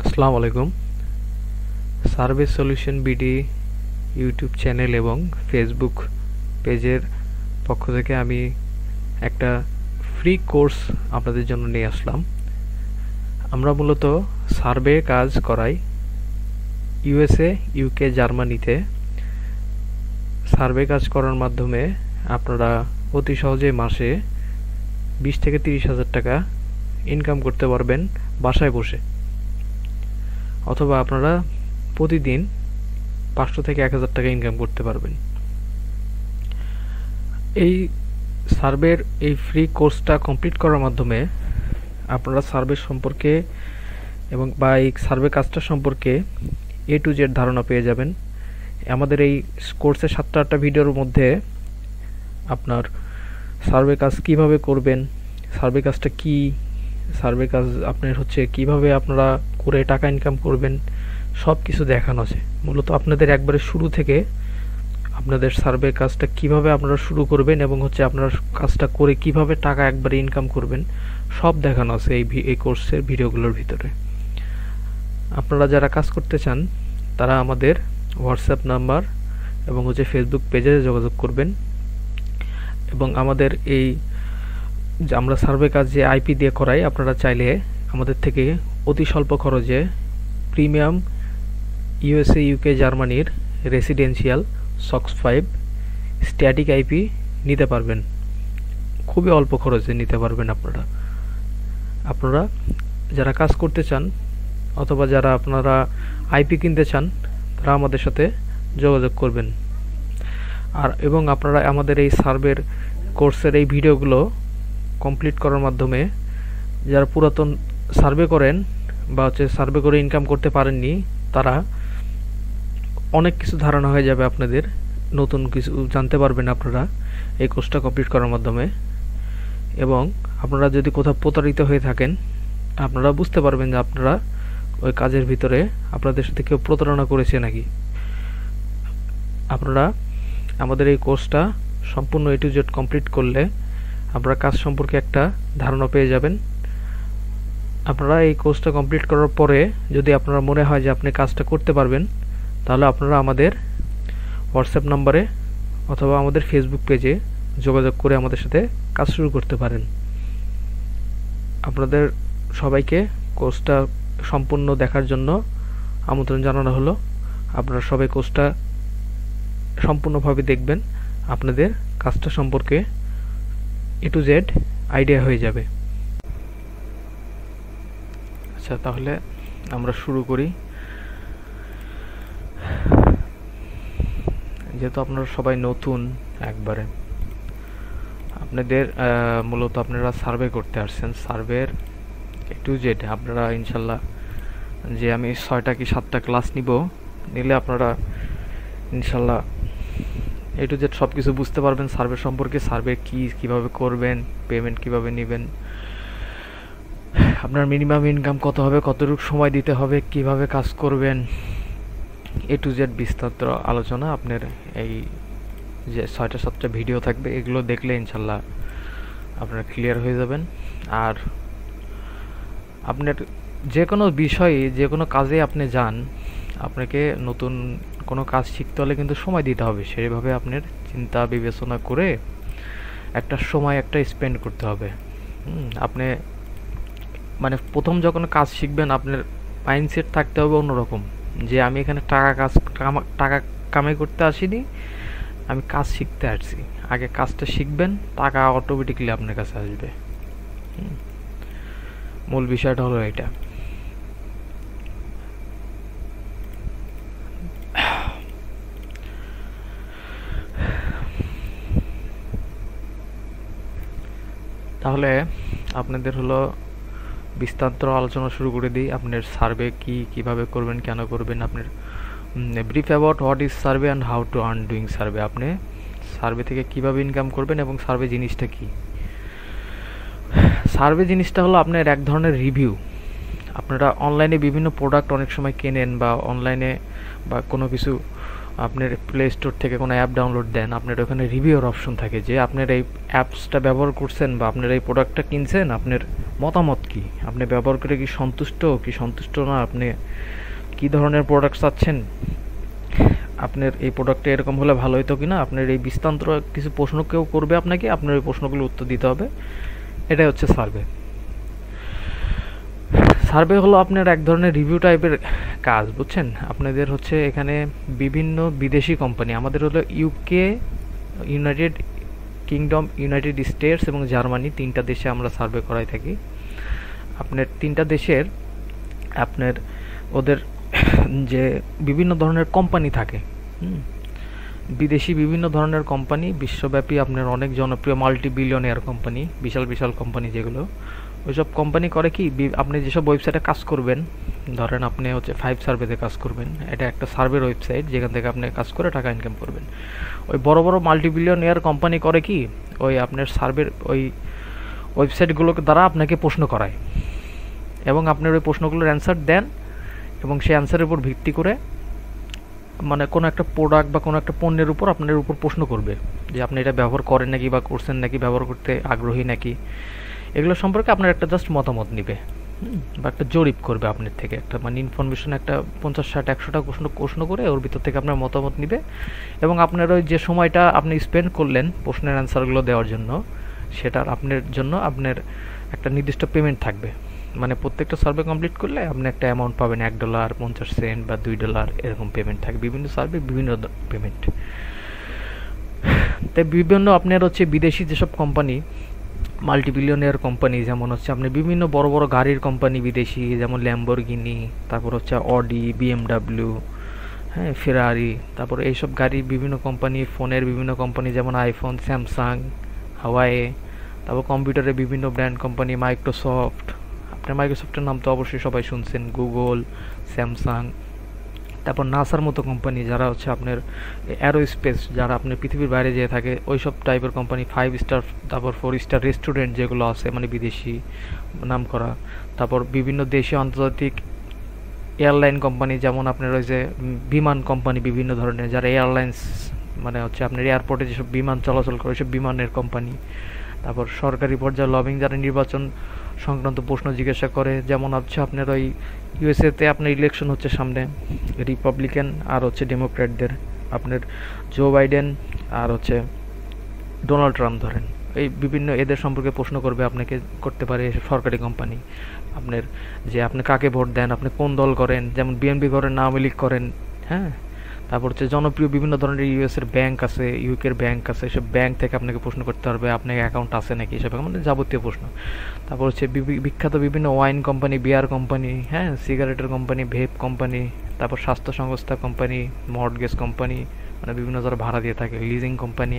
আসসালামু আলাইকুম। Survey solution BD YouTube channel এবং ফেসবুক পেজের পক্ষ থেকে আমি একটা ফ্রি কোর্স আপনাদের জন্য নিয়ে আসলাম। আমরা মূলত সার্ভে কাজ করাই ইউএসএ, ইউকে, জার্মানিতে। সার্ভে কাজ করার মাধ্যমে আপনারা অতি সহজে মাসে 20 থেকে 30,000 টাকা ইনকাম করতে পারবেন বাসায় বসে, অথবা আপনারা প্রতিদিন 500 থেকে 1000 টাকা ইনকাম করতে পারবেন। এই সার্ভের এই ফ্রি কোর্সটা কমপ্লিট করার মাধ্যমে আপনারা সার্ভে সম্পর্কে এবং এই সার্ভে কাজটা সম্পর্কে A to Z ধারণা পেয়ে যাবেন। আমাদের এই কোর্সে 7-8টা ভিডিওর মধ্যে আপনার সার্ভে কাজ কিভাবে করবেন, সার্ভে কাজটা কি, সার্ভে কাজ আপনার কিভাবে আপনারা করে টাকা ইনকাম করবেন, সব কিছু দেখানো আছে। মূলত আপনাদের একবারে শুরু থেকে আপনাদের সার্ভে কাজটা কিভাবে আপনারা শুরু করবেন এবং আপনারা কাজটা করে কিভাবে টাকা একবারে ইনকাম করবেন সব দেখানো আছে এই কোর্সের ভিডিওগুলোর ভিতরে। আপনারা যারা কাজ করতে চান তারা আমাদের হোয়াটসঅ্যাপ নাম্বার এবং ফেসবুক পেজে যোগাযোগ করবেন। এবং আমাদের এই যে আমরা সার্ভে কাজ যে আইপি দিয়ে করাই, আপনারা চাইলে আমাদের থেকে অতি স্বল্প খরচে প্রিমিয়াম ইউএসএ, ইউকে, জার্মানির রেসিডেন্সিয়াল সক্স 5 স্ট্যাটিক আইপি নিতে পারবেন। খুবই অল্প খরচে নিতে পারবেন আপনারা যারা কাজ করতে চান অথবা যারা আপনারা আইপি কিনতে চান তারা আমাদের সাথে যোগাযোগ করবেন। এবং আপনারা আমাদের এই সার্ভের কোর্সের এই ভিডিওগুলো কমপ্লিট করার মাধ্যমে যারা পুরাতন সার্ভে করেন বা সার্ভে করে ইনকাম করতে পারেননি তারা অনেক কিছু ধারণা হয়ে যাবে, আপনাদের নতুন কিছু জানতে পারবেন আপনারা এই কোর্সটা কমপ্লিট করার মাধ্যমে। এবং আপনারা যদি কোথাও প্রতারিত হয়ে থাকেন আপনারা বুঝতে পারবেন যে আপনারা ওই কাজের ভিতরে আপনাদের সাথে কেউ প্রতারণা করেছে নাকি। আপনারা আমাদের এই কোর্সটা সম্পূর্ণ A to Z কমপ্লিট করলে আপনারা কাজ সম্পর্কে একটা ধারণা পেয়ে যাবেন। আপনারা এই কোর্সটা কমপ্লিট করার পরে যদি আপনারা মনে হয় যে আপনি কাজটা করতে পারবেন তাহলে আপনারা আমাদের হোয়াটসঅ্যাপ নাম্বারে অথবা আমাদের ফেসবুক পেজে যোগাযোগ করে আমাদের সাথে কাজ শুরু করতে পারেন। আপনাদের সবাইকে কোর্সটা সম্পূর্ণ দেখার জন্য আমন্ত্রণ জানানো হলো। আপনারা সবাই কোর্সটা সম্পূর্ণভাবে দেখবেন, আপনাদের কাজটা সম্পর্কে A to Z আইডিয়া হয়ে যাবে। আচ্ছা, তাহলে আমরা শুরু করি। যেহেতু আপনারা সবাই নতুন, একবারে আপনাদের মূলত আপনারা সার্ভে করতে আসছেন, সার্ভের A to Z আপনারা ইনশাল্লাহ যে আমি 6টা কি 7টা ক্লাস নিলে আপনারা ইনশাল্লাহ A to Z সব কিছু বুঝতে পারবেন সার্ভে সম্পর্কে। সার্ভে কিভাবে করবেন, পেমেন্ট কিভাবে নেবেন, আপনার মিনিমাম ইনকাম কত হবে, কতটুকু সময় দিতে হবে, কিভাবে কাজ করবেন, A to Z বিস্তারিত আলোচনা আপনার এই যে 6টা-7টা ভিডিও থাকবে, এগুলো দেখলে ইনশাল্লাহ আপনারা ক্লিয়ার হয়ে যাবেন। আর আপনার যে কোনো বিষয়ে, যে কোনো কাজে আপনি যান, আপনাকে নতুন কোনো কাজ শিখতে হলে কিন্তু সময় দিতে হবে। সেইভাবে আপনার চিন্তা বিবেচনা করে একটা সময় স্পেন্ড করতে হবে। আপনি প্রথম যখন কাজ শিখবেন আপনার মাইন্ডসেট থাকতে হবে অন্যরকম, যে আমি এখানে টাকা কামাই করতে আসিনি, আমি কাজ শিখতে আসছি। আগে কাজটা শিখবেন, টাকা অটোমেটিক্যালি আপনার কাছে আসবে। মূল বিষয়টা হলো এটা। তাহলে আপনাদের বিস্তারিত আলোচনা শুরু করে দিই। আপনার সার্ভে কিভাবে করবেন, কেন করবেন, আপনার brief about what is survey and how to earn doing survey. আপনি সার্ভে থেকে কিভাবে ইনকাম করবেন এবং সার্ভে জিনিসটা কি। সার্ভে জিনিসটা হলো আপনার এক ধরনের রিভিউ। আপনারা অনলাইনে বিভিন্ন প্রোডাক্ট অনেক সময় কেনেন বা অনলাইনে বা কোনো কিছু আপনার প্লে স্টোর থেকে কোনো অ্যাপ ডাউনলোড দেন, আপনার ওখানে রিভিউর অপশন থাকে যে আপনার এই অ্যাপসটা ব্যবহার করছেন বা আপনার এই প্রোডাক্টটা কিনছেন, আপনার মতামত কি, আপনি ব্যবহার করে কি সন্তুষ্ট না, আপনি কি ধরনের প্রোডাক্ট চাচ্ছেন, আপনার এই প্রোডাক্টটা এরকম হলে ভালো হতো কিনা, আপনার এই বিস্তান্ত কিছু প্রশ্ন কেউ করবে আপনাকে, আপনার ওই প্রশ্নগুলোর উত্তর দিতে হবে। এটাই হচ্ছে সার্ভে। সার্ভে হলো আপনার এক ধরনের রিভিউ টাইপের কাজ, বুঝছেন। আপনাদের হচ্ছে এখানে বিভিন্ন বিদেশি কোম্পানি, আমাদের হলো UK, United kingdom, United states এবং জার্মানি, 3টা দেশে আমরা সার্ভে করাই থাকি। আপনার 3টা দেশের আপনার ওদের যে বিভিন্ন ধরনের কোম্পানি থাকে, বিদেশি বিভিন্ন ধরনের কোম্পানি, বিশ্বব্যাপী আপনার অনেক জনপ্রিয় মাল্টি বিলিয়নিয়ার কোম্পানি, বিশাল বিশাল কোম্পানি যেগুলো, ওইসব কোম্পানি করে কি, আপনি যেসব ওয়েবসাইটে কাজ করবেন, ধরেন আপনি হচ্ছে 5 সার্ভেতে কাজ করবেন, এটা একটা সার্ভের ওয়েবসাইট যেখান থেকে আপনি কাজ করে টাকা ইনকাম করবেন। ওই বড় বড় মাল্টি বিলিয়নিয়ার কোম্পানি করে কি, ওই আপনার সার্ভের ওই ওয়েবসাইটগুলোকে দ্বারা আপনাকে প্রশ্ন করায় এবং আপনার ওই প্রশ্নগুলোর অ্যান্সার দেন এবং সেই অ্যান্সারের উপর ভিত্তি করে মানে কোনো একটা প্রোডাক্ট বা কোনো একটা পণ্যের উপর আপনার উপর প্রশ্ন করবে যে আপনি এটা ব্যবহার করেন নাকি বা করছেন নাকি, ব্যবহার করতে আগ্রহী নাকি, এগুলো সম্পর্কে আপনার একটা জাস্ট মতামত নিবে বা একটা জরিপ করবে আপনার থেকে, একটা মানে ইনফরমেশন একটা 50, 60, 100টা প্রশ্ন করে ওর ভিতর থেকে আপনার মতামত নিবে এবং আপনার ওই যে সময়টা আপনি স্পেন্ড করলেন প্রশ্নের অ্যান্সারগুলো দেওয়ার জন্য, সেটার আপনার জন্য আপনার একটা নির্দিষ্ট পেমেন্ট থাকবে। মানে প্রত্যেকটা সার্ভে কমপ্লিট করলে আপনি একটা অ্যামাউন্ট পাবেন, $1, 50 সেন্ট বা $2 এরকম পেমেন্ট থাকে। বিভিন্ন সার্ভে বিভিন্ন পেমেন্ট। তাই বিভিন্ন আপনার হচ্ছে বিদেশি যেসব কোম্পানি, মাল্টি বিলিয়নিয়ার কোম্পানি, যেমন হচ্ছে আপনি বিভিন্ন বড় বড় গাড়ির কোম্পানি বিদেশি, যেমন ল্যাম্বরগিনি, তারপর হচ্ছে অডি, বিএমডাব্লিউ, হ্যাঁ, ফেরারি, তারপর এইসব গাড়ির বিভিন্ন কোম্পানি, ফোনের বিভিন্ন কোম্পানি যেমন আইফোন, স্যামসাং, হাওয়াই, তারপর কম্পিউটারের বিভিন্ন ব্র্যান্ড কোম্পানি, মাইক্রোসফট, আপনার মাইক্রোসফটের নাম তো অবশ্যই সবাই শুনছেন, গুগল, স্যামসাং, তারপর নাসার মতো কোম্পানি যারা হচ্ছে আপনার অ্যারোস্পেস, যারা আপনার পৃথিবীর বাইরে যেয়ে থাকে, ওই সব টাইপের কোম্পানি, 5 স্টার, তারপর 4 স্টার রেস্টুরেন্ট যেগুলো আছে মানে বিদেশি নাম করা, তারপর বিভিন্ন দেশীয় আন্তর্জাতিক এয়ারলাইন কোম্পানি, যেমন আপনার ওই যে বিমান কোম্পানি বিভিন্ন ধরনের, যারা এয়ারলাইন্স মানে হচ্ছে আপনার এয়ারপোর্টে যেসব বিমান চলাচল করে সব বিমানের কোম্পানি, তারপর সরকারি পর্যায়ে লবিং, যারা নির্বাচন সংক্রান্ত প্রশ্ন জিজ্ঞাসা করে, যেমন হচ্ছে আপনার ওই ইউএসএতে আপনার ইলেকশন হচ্ছে সামনে, রিপাবলিকান আর হচ্ছে ডেমোক্র্যাটদের, আপনার জো বাইডেন আর হচ্ছে ডোনাল্ড ট্রাম্প ধরেন, এই বিভিন্ন এদের সম্পর্কে প্রশ্ন করবে আপনাকে, করতে পারে সরকারি কোম্পানি আপনার, যে আপনি কাকে ভোট দেন, আপনি কোন দল করেন, যেমন বিএনপি করেন না আওয়ামী লীগ করেন, হ্যাঁ। তারপর হচ্ছে জনপ্রিয় বিভিন্ন ধরনের ইউএসের ব্যাংক আছে, ইউকের ব্যাংক আছে, সব ব্যাংক থেকে আপনাকে প্রশ্ন করতে পারবে আপনার অ্যাকাউন্ট আছে নাকি, এসব মানে যাবতীয় প্রশ্ন। তারপর হচ্ছে বিখ্যাত বিভিন্ন ওয়াইন কোম্পানি, বিয়ার কোম্পানি, হ্যাঁ, সিগারেটের কোম্পানি, ভেপ কোম্পানি, তারপর স্বাস্থ্য সংস্থা কোম্পানি, মর্টগেজ কোম্পানি, মানে বিভিন্ন যারা ভাড়া দিয়ে থাকে, লিজিং কোম্পানি,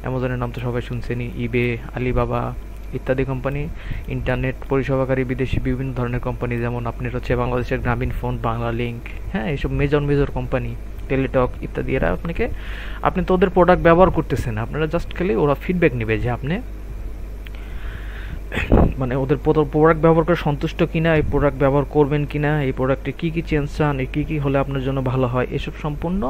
অ্যামাজনের নাম তো সবাই শুনছেনই, ইবে, আলিবাবা ইত্যাদি কোম্পানি, ইন্টারনেট পরিষেবাকারী বিদেশি বিভিন্ন ধরনের কোম্পানি, যেমন আপনার হচ্ছে বাংলাদেশের গ্রামীণ ফোন, বাংলা লিঙ্ক, হ্যাঁ, এইসব মেজর কোম্পানি, টেলিটক ইত্যাদি। এরা আপনি তো ওদের প্রোডাক্ট ব্যবহার করতেছেন, আপনারা জাস্ট খালি ওরা ফিডব্যাক নেবে যে আপনি মানে ওদের প্রোডাক্ট ব্যবহার করে সন্তুষ্ট কিনা, এই প্রোডাক্ট ব্যবহার করবেন কিনা, এই প্রোডাক্টে কী কী চেঞ্জ চান, কী কী হলে আপনার জন্য ভালো হয়, এসব সম্পূর্ণ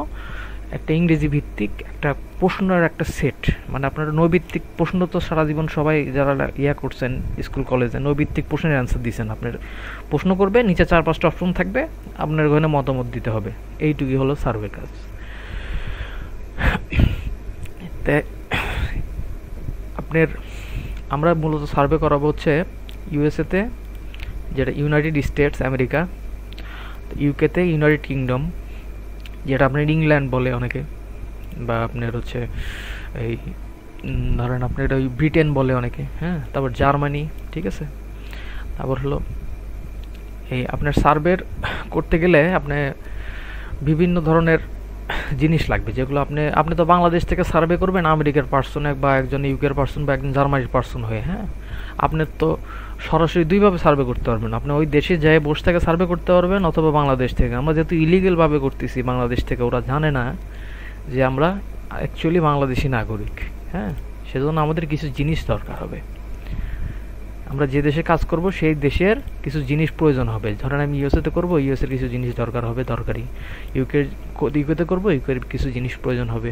একটা ইংরেজি ভিত্তিক একটা প্রশ্নের একটা সেট। মানে আপনার নৈভিত্তিক প্রশ্ন তো সারা জীবন সবাই যারা করছেন স্কুল কলেজে, নৈভিত্তিক প্রশ্নের অ্যান্সার দিচ্ছেন, আপনার প্রশ্ন করবে, নিচে 4-5টা অপশন থাকবে, আপনার ওখানে মতামত দিতে হবে, এইটুকুই হলো সার্ভে কাজ। আপনার আমরা মূলত সার্ভে করাবো হচ্ছে ইউএসএতে, যেটা ইউনাইটেড স্টেটস আমেরিকা, ইউকেতে ইউনাইটেড কিংডম, যেটা আপনার ইংল্যান্ড বলে অনেকে, বা আপনার হচ্ছে এই ধরেন আপনার ওই ব্রিটেন বলে অনেকে, হ্যাঁ, তারপর জার্মানি, ঠিক আছে। তারপর হলো এই আপনার সার্ভের করতে গেলে আপনি বিভিন্ন ধরনের জিনিস লাগবে, যেগুলো আপনি তো বাংলাদেশ থেকে সার্ভে করবেন আমেরিকার পার্সন বা একজন ইউকের পার্সন বা একজন জার্মানির পার্সন হয়ে, হ্যাঁ, আপনার তো সরাসরি দুইভাবে সার্ভে করতে পারবেন, আপনি ওই দেশে যেয়ে বসে থেকে সার্ভে করতে পারবেন অথবা বাংলাদেশ থেকে। আমরা যেহেতু ইলিগেলভাবে করতেছি বাংলাদেশ থেকে, ওরা জানে না যে আমরা অ্যাকচুয়ালি বাংলাদেশি নাগরিক, হ্যাঁ, সেজন্য আমাদের কিছু জিনিস দরকার হবে। আমরা যে দেশে কাজ করব সেই দেশের কিছু জিনিস প্রয়োজন হবে। ধরেন আমি ইউএসএতে করব, ইউএসএর কিছু জিনিস দরকার হবে, দরকারি। ইউকেতে করব, ইউকের কিছু জিনিস প্রয়োজন হবে।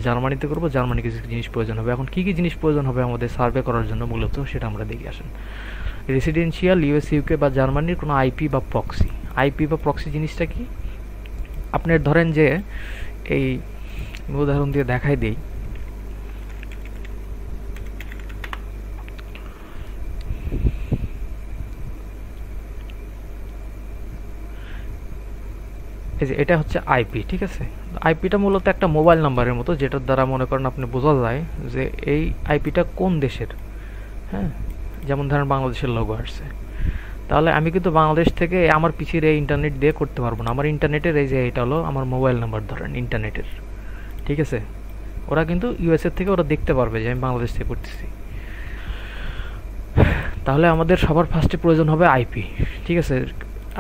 জার্মানিতে করব, জার্মানি কিছু জিনিস প্রয়োজন হবে। এখন কী কী জিনিস প্রয়োজন হবে আমাদের সার্ভে করার জন্য মূলত, সেটা আমরা দেখে আসেন। রেসিডেন্সিয়াল ইউএস ইউকে বা জার্মানির কোনো আইপি বা প্রক্সি। আইপি বা প্রক্সি জিনিসটা কি? আপনার ধরেন যে এই উদাহরণ দিয়ে দেখাই দিই, এই যে এটা হচ্ছে আইপি, ঠিক আছে। আইপিটা মূলত একটা মোবাইল নাম্বারের মতো, যেটার দ্বারা মনে করেন আপনি বোঝা যায় যে এই আইপিটা কোন দেশের। হ্যাঁ, যেমন ধরেন বাংলাদেশের লোগো আসছে, তাহলে আমি কিন্তু বাংলাদেশ থেকে আমার পিছিয়ে এই ইন্টারনেট দিয়ে করতে পারবো না। আমার ইন্টারনেটের এই যে এটা হলো আমার মোবাইল নাম্বার ধরেন ইন্টারনেটের, ঠিক আছে। ওরা কিন্তু ইউএসএ থেকে ওরা দেখতে পারবে যে আমি বাংলাদেশ থেকে করতেছি। তাহলে আমাদের সবার ফার্স্টে প্রয়োজন হবে আইপি, ঠিক আছে।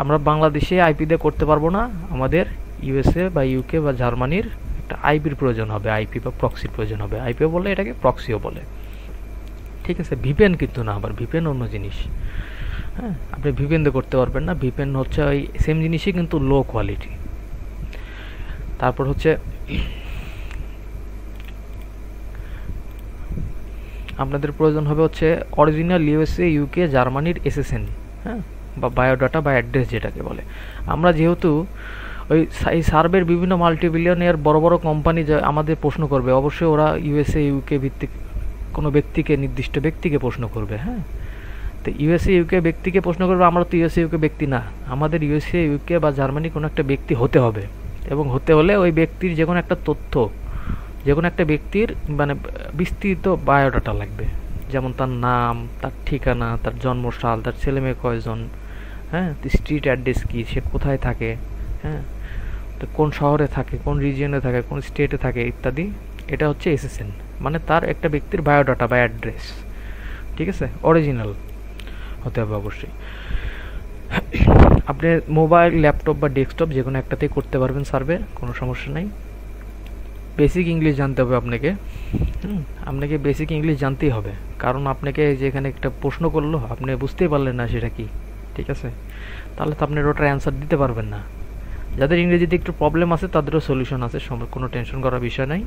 আমরা বাংলাদেশে আইপি দিয়ে করতে পারবো না, আমাদের ইউএসএ বা ইউকে বা জার্মানির একটা আইপির প্রয়োজন হবে, আইপি বা প্রক্সির প্রয়োজন হবে। আইপিও বলে এটাকে, প্রক্সিও বলে, ঠিক আছে। ভিপিএন কিন্তু না, আবার ভিপিএন অন্য জিনিস। হ্যাঁ, আপনি ভিপিএন দিয়ে করতে পারবেন না। ভিপিএন হচ্ছে ওই সেম জিনিসই কিন্তু লো কোয়ালিটি। তারপর হচ্ছে আপনাদের প্রয়োজন হবে হচ্ছে অরিজিনাল ইউএসএ ইউকে জার্মানির এসএসএন, হ্যাঁ, বা বায়োডাটা বা অ্যাড্রেস যেটাকে বলে। আমরা যেহেতু ওই এই সার্ভের বিভিন্ন মাল্টিবিলিয়নের বড় বড় কোম্পানি যে আমাদের প্রশ্ন করবে, অবশ্যই ওরা ইউএসএ ইউকে ভিত্তিক কোনো ব্যক্তিকে, নির্দিষ্ট ব্যক্তিকে প্রশ্ন করবে। হ্যাঁ, তো ইউএসএ ইউকে ব্যক্তিকে প্রশ্ন করবে, আমরা তো ইউএসএ ইউকে ব্যক্তি না, আমাদের ইউএসএ ইউকে বা জার্মানি কোনো একটা ব্যক্তি হতে হবে। এবং হতে হলে ওই ব্যক্তির যে কোনো একটা তথ্য, যে কোনো একটা ব্যক্তির মানে বিস্তৃত বায়োডাটা লাগবে, যেমন তার নাম, তার ঠিকানা, তার জন্মসাল, তার ছেলে মেয়ে কয়জন, হ্যাঁ, স্ট্রিট অ্যাড্রেস কী, সে কোথায় থাকে, হ্যাঁ, তো কোন শহরে থাকে, কোন রিজিয়নে থাকে, কোন স্টেটে থাকে ইত্যাদি। এটা হচ্ছে এসএসএন, মানে তার একটা ব্যক্তির বায়োডাটা বা অ্যাড্রেস, ঠিক আছে। অরিজিনাল হতে হবে অবশ্যই। আপনি মোবাইল, ল্যাপটপ বা ডেস্কটপ যে কোনো একটাতেই করতে পারবেন সার্ভে, কোনো সমস্যা নেই। বেসিক ইংলিশ জানতে হবে আপনাকে, আপনাকে বেসিক ইংলিশ জানতেই হবে, কারণ আপনাকে যেখানে একটা প্রশ্ন করলো আপনি বুঝতেই পারলেন না সেটা কি, ঠিক আছে, তাহলে তো আপনি ওটার অ্যান্সার দিতে পারবেন না। যাদের ইংরেজিতে একটু প্রবলেম আছে তাদেরও সলিউশন আছে, কোনো টেনশন করার বিষয় নাই।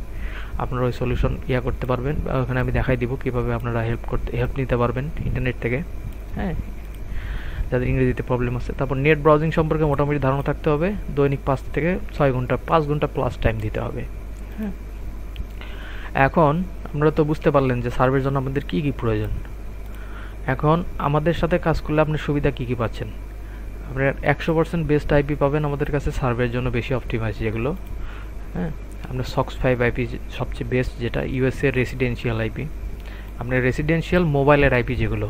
আপনারা ওই সলিউশন করতে পারবেন, ওখানে আমি দেখাই দিব কীভাবে আপনারা হেল্প নিতে পারবেন ইন্টারনেট থেকে। হ্যাঁ, যাদের ইংরেজিতে প্রবলেম আছে। তারপর নেট ব্রাউজিং সম্পর্কে মোটামুটি ধারণা থাকতে হবে। দৈনিক 5 থেকে 6 ঘন্টা, 5 ঘন্টা প্লাস টাইম দিতে হবে। হ্যাঁ, এখন আপনারা তো বুঝতে পারলেন যে সার্ভের জন্য আমাদের কী কী প্রয়োজন। এখন আমাদের সাথে কাজ করলে আপনি সুবিধা কী কী পাচ্ছেন? আপনার 100% বেস্ট আইপি পাবেন আমাদের কাছে সার্ভের জন্য বেশি অপটিমাইজ যেগুলো। হ্যাঁ, আপনার সক্স 5 আইপি সবচেয়ে বেস্ট, যেটা ইউএসএ রেসিডেন্সিয়াল আইপি। আপনার রেসিডেন্সিয়াল মোবাইলের আইপি যেগুলো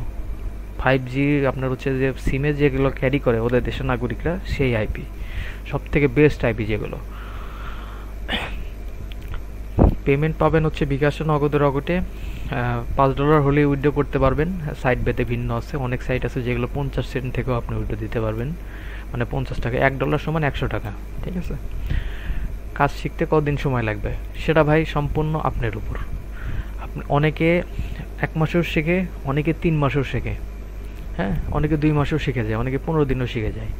5G আপনার হচ্ছে যে সিমে যেগুলো ক্যারি করে ওদের দেশের নাগরিকরা, সেই আইপি সব থেকে বেস্ট আইপি যেগুলো। পেমেন্ট পাবেন হচ্ছে বিকাশে, নগদের অগটে। $5 হলে উইথড্র করতে পারবেন। সাইট ভেদে ভিন্ন আছে, অনেক সাইট আছে যেগুলো 50 সেন্ট থেকেও আপনি উইথড্র দিতে পারবেন, মানে 50 টাকা। $1 সমান 100 টাকা, ঠিক আছে। কাজ শিখতে কতদিন সময় লাগবে সেটা ভাই সম্পূর্ণ আপনার উপর। আপনি অনেকে 1 মাসেও শেখে, অনেকে 3 মাসেও শেখে, হ্যাঁ, অনেকে 2 মাসেও শিখে যায়, অনেকে 15 দিনও শিখে যায়।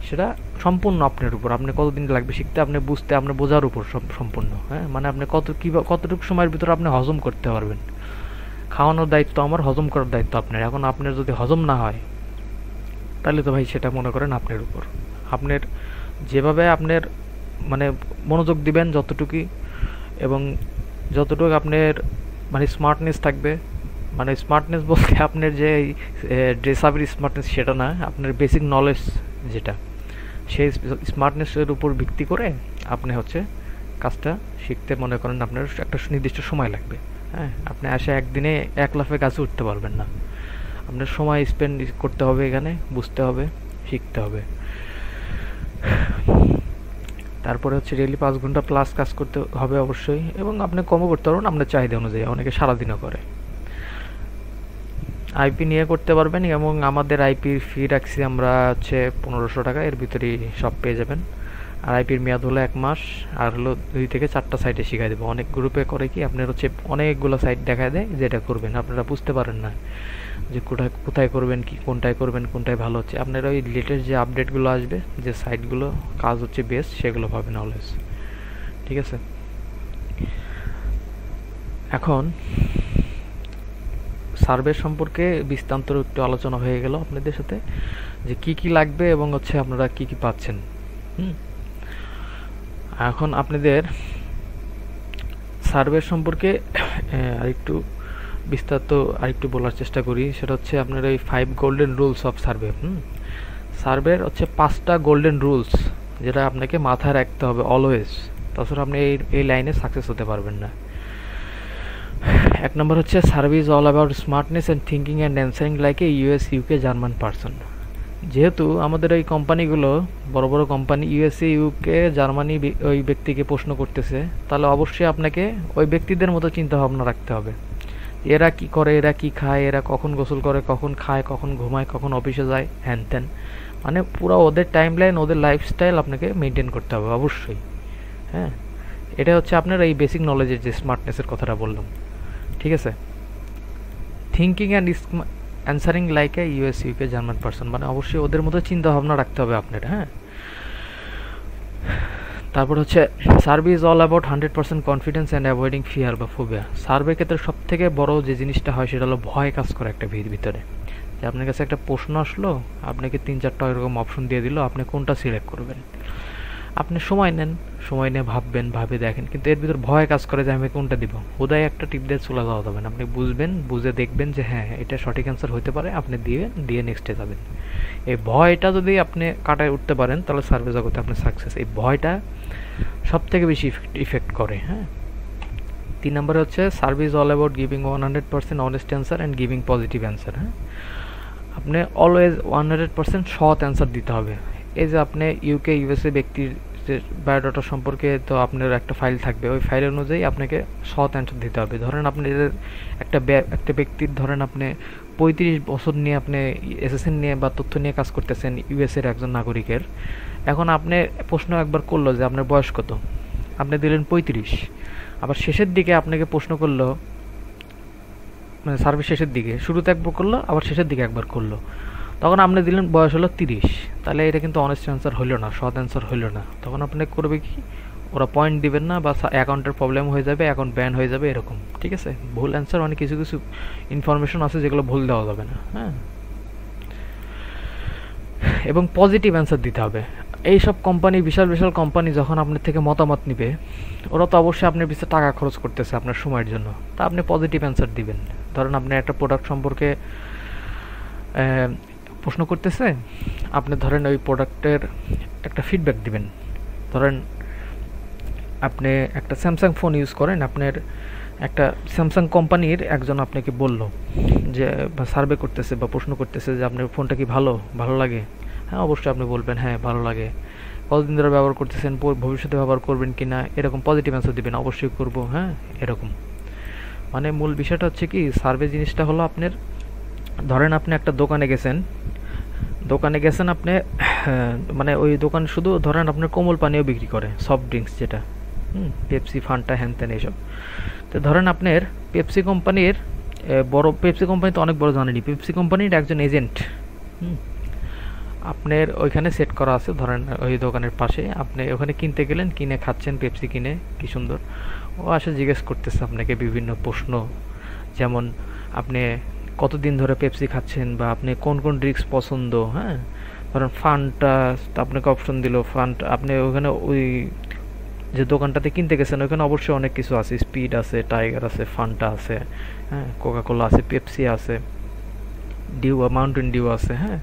সেটা সম্পূর্ণ আপনার উপর, আপনি কতদিন লাগবে শিখতে, আপনি বুঝতে, আপনার বোঝার উপর সম্পূর্ণ। হ্যাঁ, মানে আপনি কতটুকু সময়ের ভিতরে আপনি হজম করতে পারবেন। খাওয়ানোর দায়িত্ব আমার, হজম করার দায়িত্ব আপনার। এখন আপনার যদি হজম না হয় তাহলে তো ভাই সেটা মনে করেন আপনার উপর। আপনার যেভাবে আপনার মানে মনোযোগ দিবেন যতটুকুই, এবং যতটুকু আপনার মানে স্মার্টনেস থাকবে, মানে স্মার্টনেস বলতে আপনার যে ড্রেসাবের স্মার্টনেস সেটা না, আপনার বেসিক নলেজ যেটা, সেই স্মার্টনেসের উপর ভিত্তি করে আপনি হচ্ছে কাজটা শিখতে মনে করেন আপনার একটা নির্দিষ্ট সময় লাগবে। হ্যাঁ, আপনি আসে একদিনে 1 লাফে গাছে উঠতে পারবেন না, আপনার সময় স্পেন্ড করতে হবে, এখানে বুঝতে হবে, শিখতে হবে। তারপরে হচ্ছে ডেইলি 5 ঘন্টা প্লাস কাজ করতে হবে অবশ্যই, এবং আপনি কমও করতে পারবেন আপনার চাহিদা অনুযায়ী, অনেকে সারাদিনও করে। আইপি নিয়ে করতে পারবেন, এবং আমাদের আইপির ফি রাখছি আমরা হচ্ছে 1500 টাকা, এর ভিতরেই সব পেয়ে যাবেন। আর আইপির মেয়াদ হলো 1 মাস, আর হলো 2 থেকে 4টা সাইটে শিখাই দেবো। অনেক গ্রুপে করে কি আপনার হচ্ছে অনেকগুলো সাইট দেখায় দেয়, যেটা করবেন আপনারা বুঝতে পারেন না যে কোথায় করবেন, কি কোনটায় করবেন, কোনটায় ভালো হচ্ছে। আপনারা ওই লেটেস্ট যে আপডেটগুলো আসবে, যে সাইটগুলো কাজ হচ্ছে বেস্ট, সেগুলো পাবেন অলওয়েজ, ঠিক আছে। এখন সার্ভে সম্পর্কে বিস্তারিত একটু আলোচনা হয়ে গেল আপনাদের সাথে, যে কি কি লাগবে এবং হচ্ছে আপনারা কি কি পাচ্ছেন। এখন আপনাদের সার্ভে সম্পর্কে আরেকটু বিস্তারিত আরেকটু বলার চেষ্টা করি। সেটা হচ্ছে আপনার এই 5 গোল্ডেন রুলস অফ সার্ভে। সার্ভের হচ্ছে 5টা গোল্ডেন রুলস, যেটা আপনাকে মাথায় রাখতে হবে অলওয়েজ, তাছাড়া আপনি এই লাইনে সাকসেস হতে পারবেন না। 1 নম্বর হচ্ছে survey is all about smartness and thinking and answering like a US UK German person. যেহেতু আমাদের এই কোম্পানিগুলো বড় বড় কোম্পানি ইউএসএ ইউকে জার্মানি ওই ব্যক্তিকে প্রশ্ন করতেছে, তাহলে অবশ্যই আপনাকে ওই ব্যক্তিদের মতো চিন্তা ভাবনা রাখতে হবে। এরা কি করে, এরা কি খায়, এরা কখন গোসল করে, কখন খায়, কখন ঘুমায়, কখন অফিসে যায়, হ্যান ত্যান, মানে পুরো ওদের টাইমলাইন, ওদের লাইফস্টাইল আপনাকে মেনটেন করতে হবে অবশ্যই। হ্যাঁ, এটা হচ্ছে আপনার এই বেসিক নলেজের যে স্মার্টনেসের কথাটা বললাম, ঠিক আছে। Thinking and answering like a US UK German person, মানে অবশ্যই ওদের মতো চিন্তা ভাবনা রাখতে হবে আপনার। হ্যাঁ, তারপর হচ্ছে survey is all about 100% confidence and avoiding fear বা ফোবিয়া। সার্ভে ক্ষেত্রে সব থেকে বড় যে জিনিসটা হয় সেটা হলো ভয় কাজ করে একটা ভিতরে, যে আপনার কাছে একটা প্রশ্ন আসলো, আপনাকে 3-4টা এরকম অপশন দিয়ে দিল, আপনি কোনটা সিলেক্ট করবেন। আপনি সময় নেন, সময় নিয়ে ভাববেন, ভাবে দেখেন, কিন্তু এর ভিতর ভয় কাজ করে যে আমি কোনটা দিব। উদয় একটা টিপ দিয়ে চলে যাওয়া যাবে না, আপনি বুঝবেন, বুঝে দেখবেন যে হ্যাঁ এটা সঠিক অ্যান্সার হতে পারে, আপনি দিয়ে নেক্সটে যাবেন। এই ভয়টা যদি আপনি কাটায় উঠতে পারেন তাহলে সার্ভে জগতে আপনি সাকসেস। এই ভয়টা সব থেকে বেশি ইফেক্ট করে। হ্যাঁ, 3 নম্বরে হচ্ছে survey is all about giving 100% honest answer and giving positive answer. হ্যাঁ, আপনি অলওয়েজ 100% সৎ অ্যান্সার দিতে হবে। এই যে আপনি ইউকে ইউএসএ ব্যক্তির যে বায়োডাটা সম্পর্কে তো আপনার একটা ফাইল থাকবে, ওই ফাইল অনুযায়ী আপনাকে সৎ অ্যান্সার দিতে হবে। ধরেন আপনি একটা ব্যক্তির ধরেন আপনি 35 বছর নিয়ে আপনি এসএসএন নিয়ে বা তথ্য নিয়ে কাজ করতেছেন ইউএসএর একজন নাগরিকের। এখন আপনি প্রশ্ন একবার করলো যে আপনার বয়স কত, আপনি দিলেন 35। আবার শেষের দিকে আপনাকে প্রশ্ন করলো, মানে সার্ভিস শেষের দিকে, শুরুতে একবার করলো আবার শেষের দিকে একবার করলো, তখন আপনি দিলেন বয়স হলো 30, তাহলে এটা কিন্তু অনেস্ট অ্যান্সার হইল না, সৎ অ্যান্সার হইল না। তখন আপনি করবে কি, ওরা পয়েন্ট দিবেন না বা অ্যাকাউন্টের প্রবলেম হয়ে যাবে, অ্যাকাউন্ট ব্যান হয়ে যাবে, এরকম। ঠিক আছে, ভুল অ্যান্সার মানে কিছু কিছু ইনফরমেশন আছে যেগুলো ভুল দেওয়া যাবে না। হ্যাঁ, এবং পজিটিভ অ্যান্সার দিতে হবে। এইসব কোম্পানি, বিশাল বিশাল কোম্পানি যখন আপনার থেকে মতামত নিবে, ওরা তো অবশ্যই আপনার পিছনে টাকা খরচ করতেছে আপনার সময়ের জন্য, তা আপনি পজিটিভ অ্যান্সার দিবেন। ধরেন আপনি একটা প্রোডাক্ট সম্পর্কে প্রশ্ন করতেছে, আপনি ধরেন ওই প্রোডাক্টের একটা ফিডব্যাক দিবেন। ধরেন আপনি একটা স্যামসাং ফোন ইউজ করেন, আপনার একটা স্যামসাং কোম্পানির একজন আপনাকে বলল যে, বা সার্ভে করতেছে বা প্রশ্ন করতেছে যে আপনার ফোনটা কি ভালো লাগে। হ্যাঁ, অবশ্যই আপনি বলবেন হ্যাঁ ভালো লাগে। কতদিন ধরে ব্যবহার করতেছেন, ভবিষ্যতে ব্যবহার করবেন কি না, এরকম পজিটিভ অ্যান্সার দিবেন, অবশ্যই করব। হ্যাঁ, এরকম। মানে মূল বিষয়টা হচ্ছে কি, সার্ভে জিনিসটা হলো আপনার, ধরেন আপনি একটা দোকানে গেছেন আপনি, মানে ওই দোকান শুধু ধরেন আপনার কোমল পানীয় বিক্রি করে, সফট ড্রিঙ্কস যেটা, পেপসি, ফান্টা, হ্যান ত্যান এইসব। তো ধরেন আপনার পেপসি কোম্পানির পেপসি কোম্পানি তো অনেক বড় জানেনি, পেপসি কোম্পানির একজন এজেন্ট আপনার ওইখানে সেট করা আছে, ধরেন ওই দোকানের পাশে। আপনি ওখানে কিনতে গেলেন, কিনে খাচ্ছেন পেপসি, কিনে কি সুন্দর, ও আসে জিজ্ঞেস করতেছে আপনাকে বিভিন্ন প্রশ্ন, যেমন আপনি কতদিন ধরে পেপসি খাচ্ছেন, বা আপনি কোন কোন ড্রিঙ্কস পছন্দ। হ্যাঁ, ধরেন ফান্টা, আপনাকে অপশন দিল ফান্টা, আপনি ওখানে ওই যে দোকানটাতে কিনতে গেছেন ওখানে অবশ্যই অনেক কিছু আছে, স্পিড আছে, টাইগার আছে, ফান্টা আছে, হ্যাঁ, কোকাকোলা আছে, পেপসি আছে, ডিউ, মাউন্টেন ডিউ আছে। হ্যাঁ,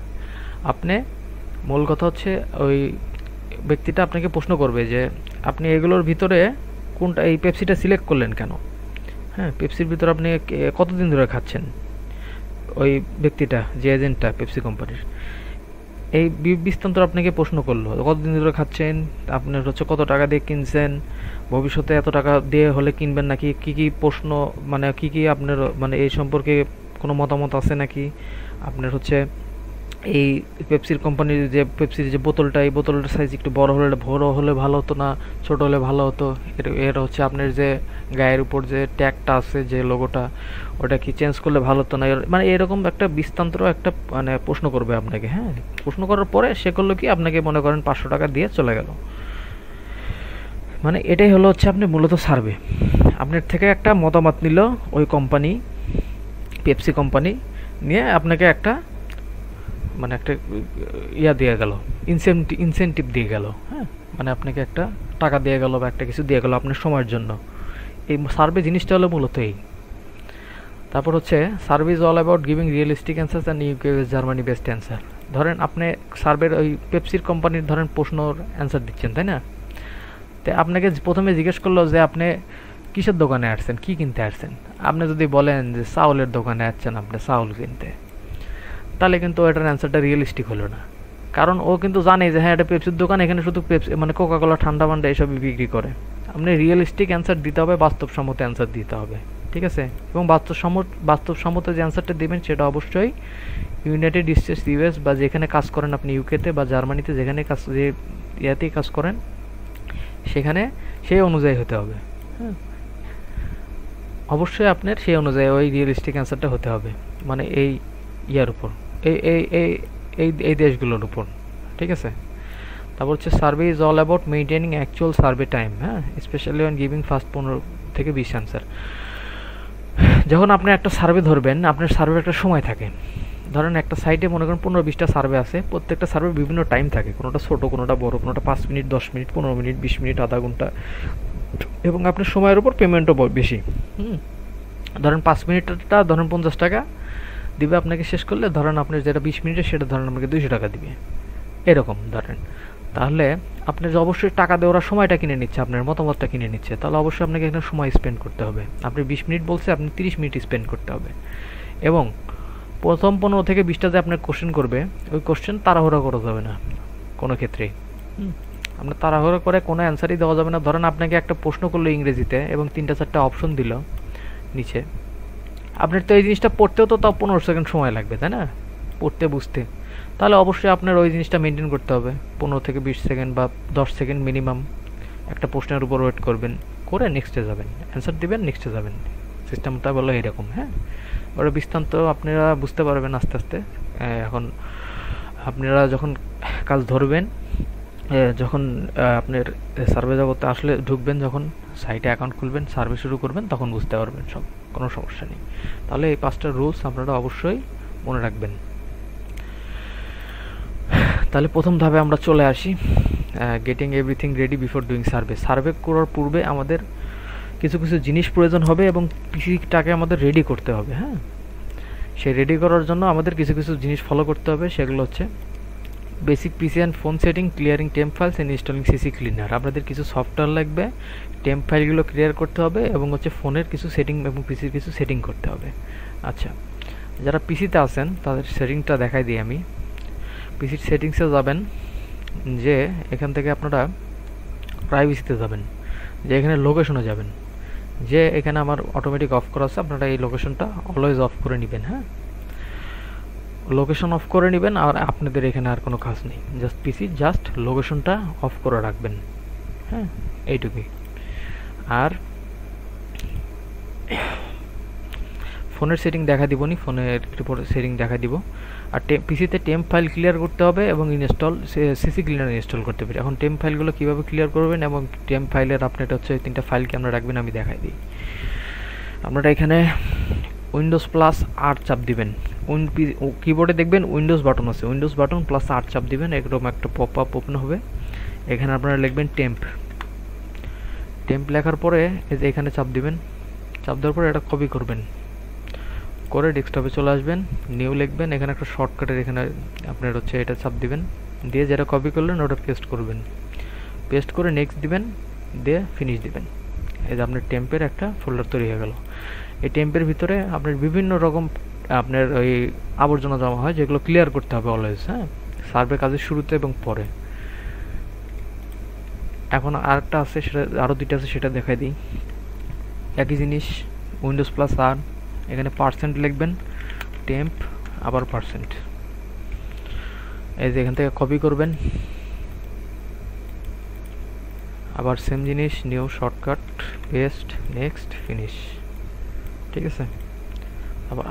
আপনি মূল কথা হচ্ছে ওই ব্যক্তিটা আপনাকে প্রশ্ন করবে যে আপনি এগুলোর ভিতরে কোনটা, এই পেপসিটা সিলেক্ট করলেন কেন। হ্যাঁ, পেপসির ভিতরে আপনি কতদিন ধরে খাচ্ছেন। ওই ব্যক্তিটা, যে এজেন্টটা পেপসি কোম্পানির, এই বিস্তান্তর আপনাকে প্রশ্ন করলো কতদিন ধরে খাচ্ছেন, আপনার হচ্ছে কত টাকা দিয়ে কিনছেন, ভবিষ্যতে এত টাকা দিয়ে হলে কিনবেন নাকি, কি কি প্রশ্ন, মানে কি কি আপনার মানে এই সম্পর্কে কোনো মতামত আছে নাকি, আপনার হচ্ছে এই পেপসির কোম্পানির যে পেপসির যে বোতলটা, এই বোতলটার সাইজ একটু বড় হলে ভালো হতো না ছোট হলে ভালো হতো, এর হচ্ছে আপনার যে গায়ের উপর যে ট্যাগটা আছে, যে লোগোটা, ওটা কি চেঞ্জ করলে ভালো হতো না, মানে এরকম একটা বিস্তান্তর একটা মানে প্রশ্ন করবে আপনাকে। হ্যাঁ, প্রশ্ন করার পরে সে করলো কি, আপনাকে মনে করেন 500 টাকা দিয়ে চলে গেল। মানে এটাই হলো হচ্ছে আপনি মূলত সার্ভে, আপনার থেকে একটা মতামত নিল ওই কোম্পানি, পেপসি কোম্পানি নিয়ে আপনাকে একটা মানে একটা ইয়া দিয়ে গেল, ইনসেনটিভ দিয়ে গেল, হ্যাঁ, মানে আপনাকে একটা টাকা দিয়ে গেল বা একটা কিছু দিয়ে গেল আপনার সময়ের জন্য। এই সার্ভে জিনিসটা হলো মূলত এই। তারপর হচ্ছে survey is all about giving realistic answers and UK Germany best answer. ধরেন আপনি সার্ভের ওই পেপসির কোম্পানির ধরেন প্রশ্নর অ্যান্সার দিচ্ছেন, তাই না? তো আপনাকে প্রথমে জিজ্ঞেস করলো যে আপনি কিসের দোকানে আসছেন, কি কিনতে আসছেন। আপনি যদি বলেন যে চাউলের দোকানে আসছেন আপনি চাউল কিনতে, তাহলে কিন্তু এটার অ্যান্সারটা রিয়েলিস্টিক হলো না। কারণ ও কিন্তু জানে যে হ্যাঁ এটা পেপসির দোকান, এখানে শুধু পেপসি মানে কোকাকোলা ঠান্ডা মান্ডা এসবই বিক্রি করে। আপনি রিয়েলিস্টিক অ্যান্সার দিতে হবে, বাস্তবসম্মত অ্যান্সার দিতে হবে, ঠিক আছে? এবং বাস্তবসম্মত যে অ্যান্সারটা দেবেন সেটা অবশ্যই ইউনাইটেড স্টেটস, ইউএস বা যেখানে কাজ করেন আপনি, ইউকেতে বা জার্মানিতে যেখানে কাজ, যে ইয়াতেই কাজ করেন সেখানে সেই অনুযায়ী হতে হবে। হ্যাঁ, অবশ্যই আপনার সেই অনুযায়ী ওই রিয়েলিস্টিক অ্যান্সারটা হতে হবে, মানে এই ইয়ার উপর, এই এই এই এই এই দেশগুলোর উপর, ঠিক আছে? তারপর হচ্ছে survey is all about maintaining actual survey time, হ্যাঁ, স্পেশালি অন গিভিং ফার্স্ট 15 থেকে 20 অ্যান্সার। যখন আপনি একটা সার্ভে ধরবেন, আপনার সার্ভে একটা সময় থাকে। ধরেন একটা সাইটে মনে করেন 15-20টা সার্ভে আছে, প্রত্যেকটা সার্ভে বিভিন্ন টাইম থাকে, কোনোটা ছোটো, কোনোটা বড়, কোনোটা 5 মিনিট, 10 মিনিট, 15 মিনিট, 20 মিনিট, আধা ঘন্টা, এবং আপনার সময়ের উপর পেমেন্টও বেশি। ধরেন 5 মিনিটটা ধরেন 50 টাকা দিবে আপনাকে শেষ করলে, ধরেন আপনার যেটা 20 মিনিটের সেটা ধরেন আপনাকে 200 টাকা দিবে, এরকম ধরেন। তাহলে আপনি যে অবশ্যই টাকা দেওয়ার সময়টা কিনে নিচ্ছে, আপনার মতামতটা কিনে নিচ্ছে, তাহলে অবশ্যই আপনাকে এখানে সময় স্পেন্ড করতে হবে। আপনি 20 মিনিট বলছে, আপনি 30 মিনিট স্পেন্ড করতে হবে। এবং প্রথম 15 থেকে 20টা যে আপনার কোশ্চেন করবে, ওই কোশ্চেন তাড়াহুড়া করা যাবে না কোনো ক্ষেত্রেই। আপনার তাড়াহুড়ো করে কোনো অ্যান্সারই দেওয়া যাবে না। ধরেন আপনাকে একটা প্রশ্ন করলো ইংরেজিতে এবং 3-4টা অপশন দিল নিচে, আপনার তো এই জিনিসটা পড়তেও তো তাও 15 সেকেন্ড সময় লাগবে, তাই না, পড়তে বুঝতে। তাহলে অবশ্যই আপনার ওই জিনিসটা মেনটেন করতে হবে, 15 থেকে 20 সেকেন্ড বা 10 সেকেন্ড মিনিমাম একটা প্রশ্নের উপর ওয়েট করবেন, করে নেক্সটে যাবেন, অ্যান্সার দিবেন, নেক্সটে যাবেন। সিস্টেমটা বলো এরকম। হ্যাঁ, ওরা বিস্তান্ত আপনারা বুঝতে পারবেন আস্তে আস্তে। এখন আপনারা যখন কাজ ধরবেন, যখন আপনার সার্ভে জগতে আসলে ঢুকবেন, যখন সাইটে অ্যাকাউন্ট খুলবেন, সার্ভে শুরু করবেন, তখন বুঝতে পারবেন সব, কোনো সমস্যা নেই। তাহলে এই 5টা রুলস আপনারা অবশ্যই মনে রাখবেন। তাহলে প্রথম ধাপে আমরা চলে আসি, getting everything ready before doing survey. Survey করার পূর্বে আমাদের কিছু কিছু জিনিস প্রয়োজন হবে এবং পিসিটাকে আমাদের রেডি করতে হবে। হ্যাঁ, সেই রেডি করার জন্য আমাদের কিছু কিছু জিনিস ফলো করতে হবে। সেগুলো হচ্ছে basic PC and phone setting, clearing temp files and installing CC cleaner. আপনাদের কিছু সফটওয়্যার লাগবে, টেম্প ফাইলগুলো ক্লিয়ার করতে হবে এবং হচ্ছে ফোনের কিছু সেটিং এবং পিসির কিছু সেটিং করতে হবে। আচ্ছা, যারা পিসিতে আছেন তাদের সেটিংটা দেখাই দিই আমি। পিসির সেটিংসে যাবেন, যে এখান থেকে আপনারা প্রাইভেসিতে যাবেন, যে এখানে লোকেশনে যাবেন, যে এখানে আমার অটোমেটিক অফ করা আছে, আপনারা এই লোকেশনটা অলওয়েজ অফ করে নেবেন। হ্যাঁ, লোকেশন অফ করে নেবেন, আর আপনাদের এখানে আর কোনো কাজ নেই, জাস্ট পিসি জাস্ট লোকেশনটা অফ করে রাখবেন। হ্যাঁ, এইটুকুই। আর ফোনের সেটিং দেখা দিব নি, ফোনের সেটিং দেখা দিব। আর পিসিতে টেম্প ফাইল ক্লিয়ার করতে হবে এবং ইনস্টল সিসি ক্লিনার ইনস্টল করতে পারি। এখন টেম্প ফাইলগুলো কীভাবে ক্লিয়ার করবেন এবং টেম্প ফাইলের আপনার হচ্ছে 3টা ফাইলকে আমরা রাখবেন, আমি দেখাই দিই। আপনারা এখানে উইন্ডোজ প্লাস আর চাপ দিবেন, কিবোর্ডে দেখবেন উইন্ডোজ বাটন আছে, উইন্ডোজ বাটন প্লাস আর চাপ দিবেন, এরকম একটা পপ আপ ওপেন হবে। এখানে আপনারা লিখবেন টেম্প। টেম্প লেখার পরে এই যে এখানে চাপ দিবেন, চাপ দেওয়ার পরে এটা কপি করবেন, করে ডেস্কটপে চলে আসবেন, নিউ লিখবেন, এখানে একটা শর্টকাটের এখানে আপনার হচ্ছে এটা চাপ দিবেন, দিয়ে যেটা কপি করলেন ওটা পেস্ট করবেন, পেস্ট করে নেক্সট দিবেন, দিয়ে ফিনিশ দিবেন। এই যে আপনার টেম্পের একটা ফোল্ডার তৈরি হয়ে গেল। এই টেম্পের ভিতরে আপনার বিভিন্ন রকম আপনার ওই আবর্জনা জমা হয়, যেগুলো ক্লিয়ার করতে হবে অলওয়েজ। হ্যাঁ, সার্ভে কাজের শুরুতে এবং পরে। এখন আরেকটা আছে, সেটা আরও 2টা আছে, সেটা দেখাই দিই। একই জিনিস, উইন্ডোজ প্লাস আর, এখানে পার্সেন্ট লিখবেন, টেম্প আবার পার্সেন্ট, এই যে এখান থেকে কপি করবেন, আবার সেম জিনিস, new shortcut, paste, next, finish. ঠিক আছে,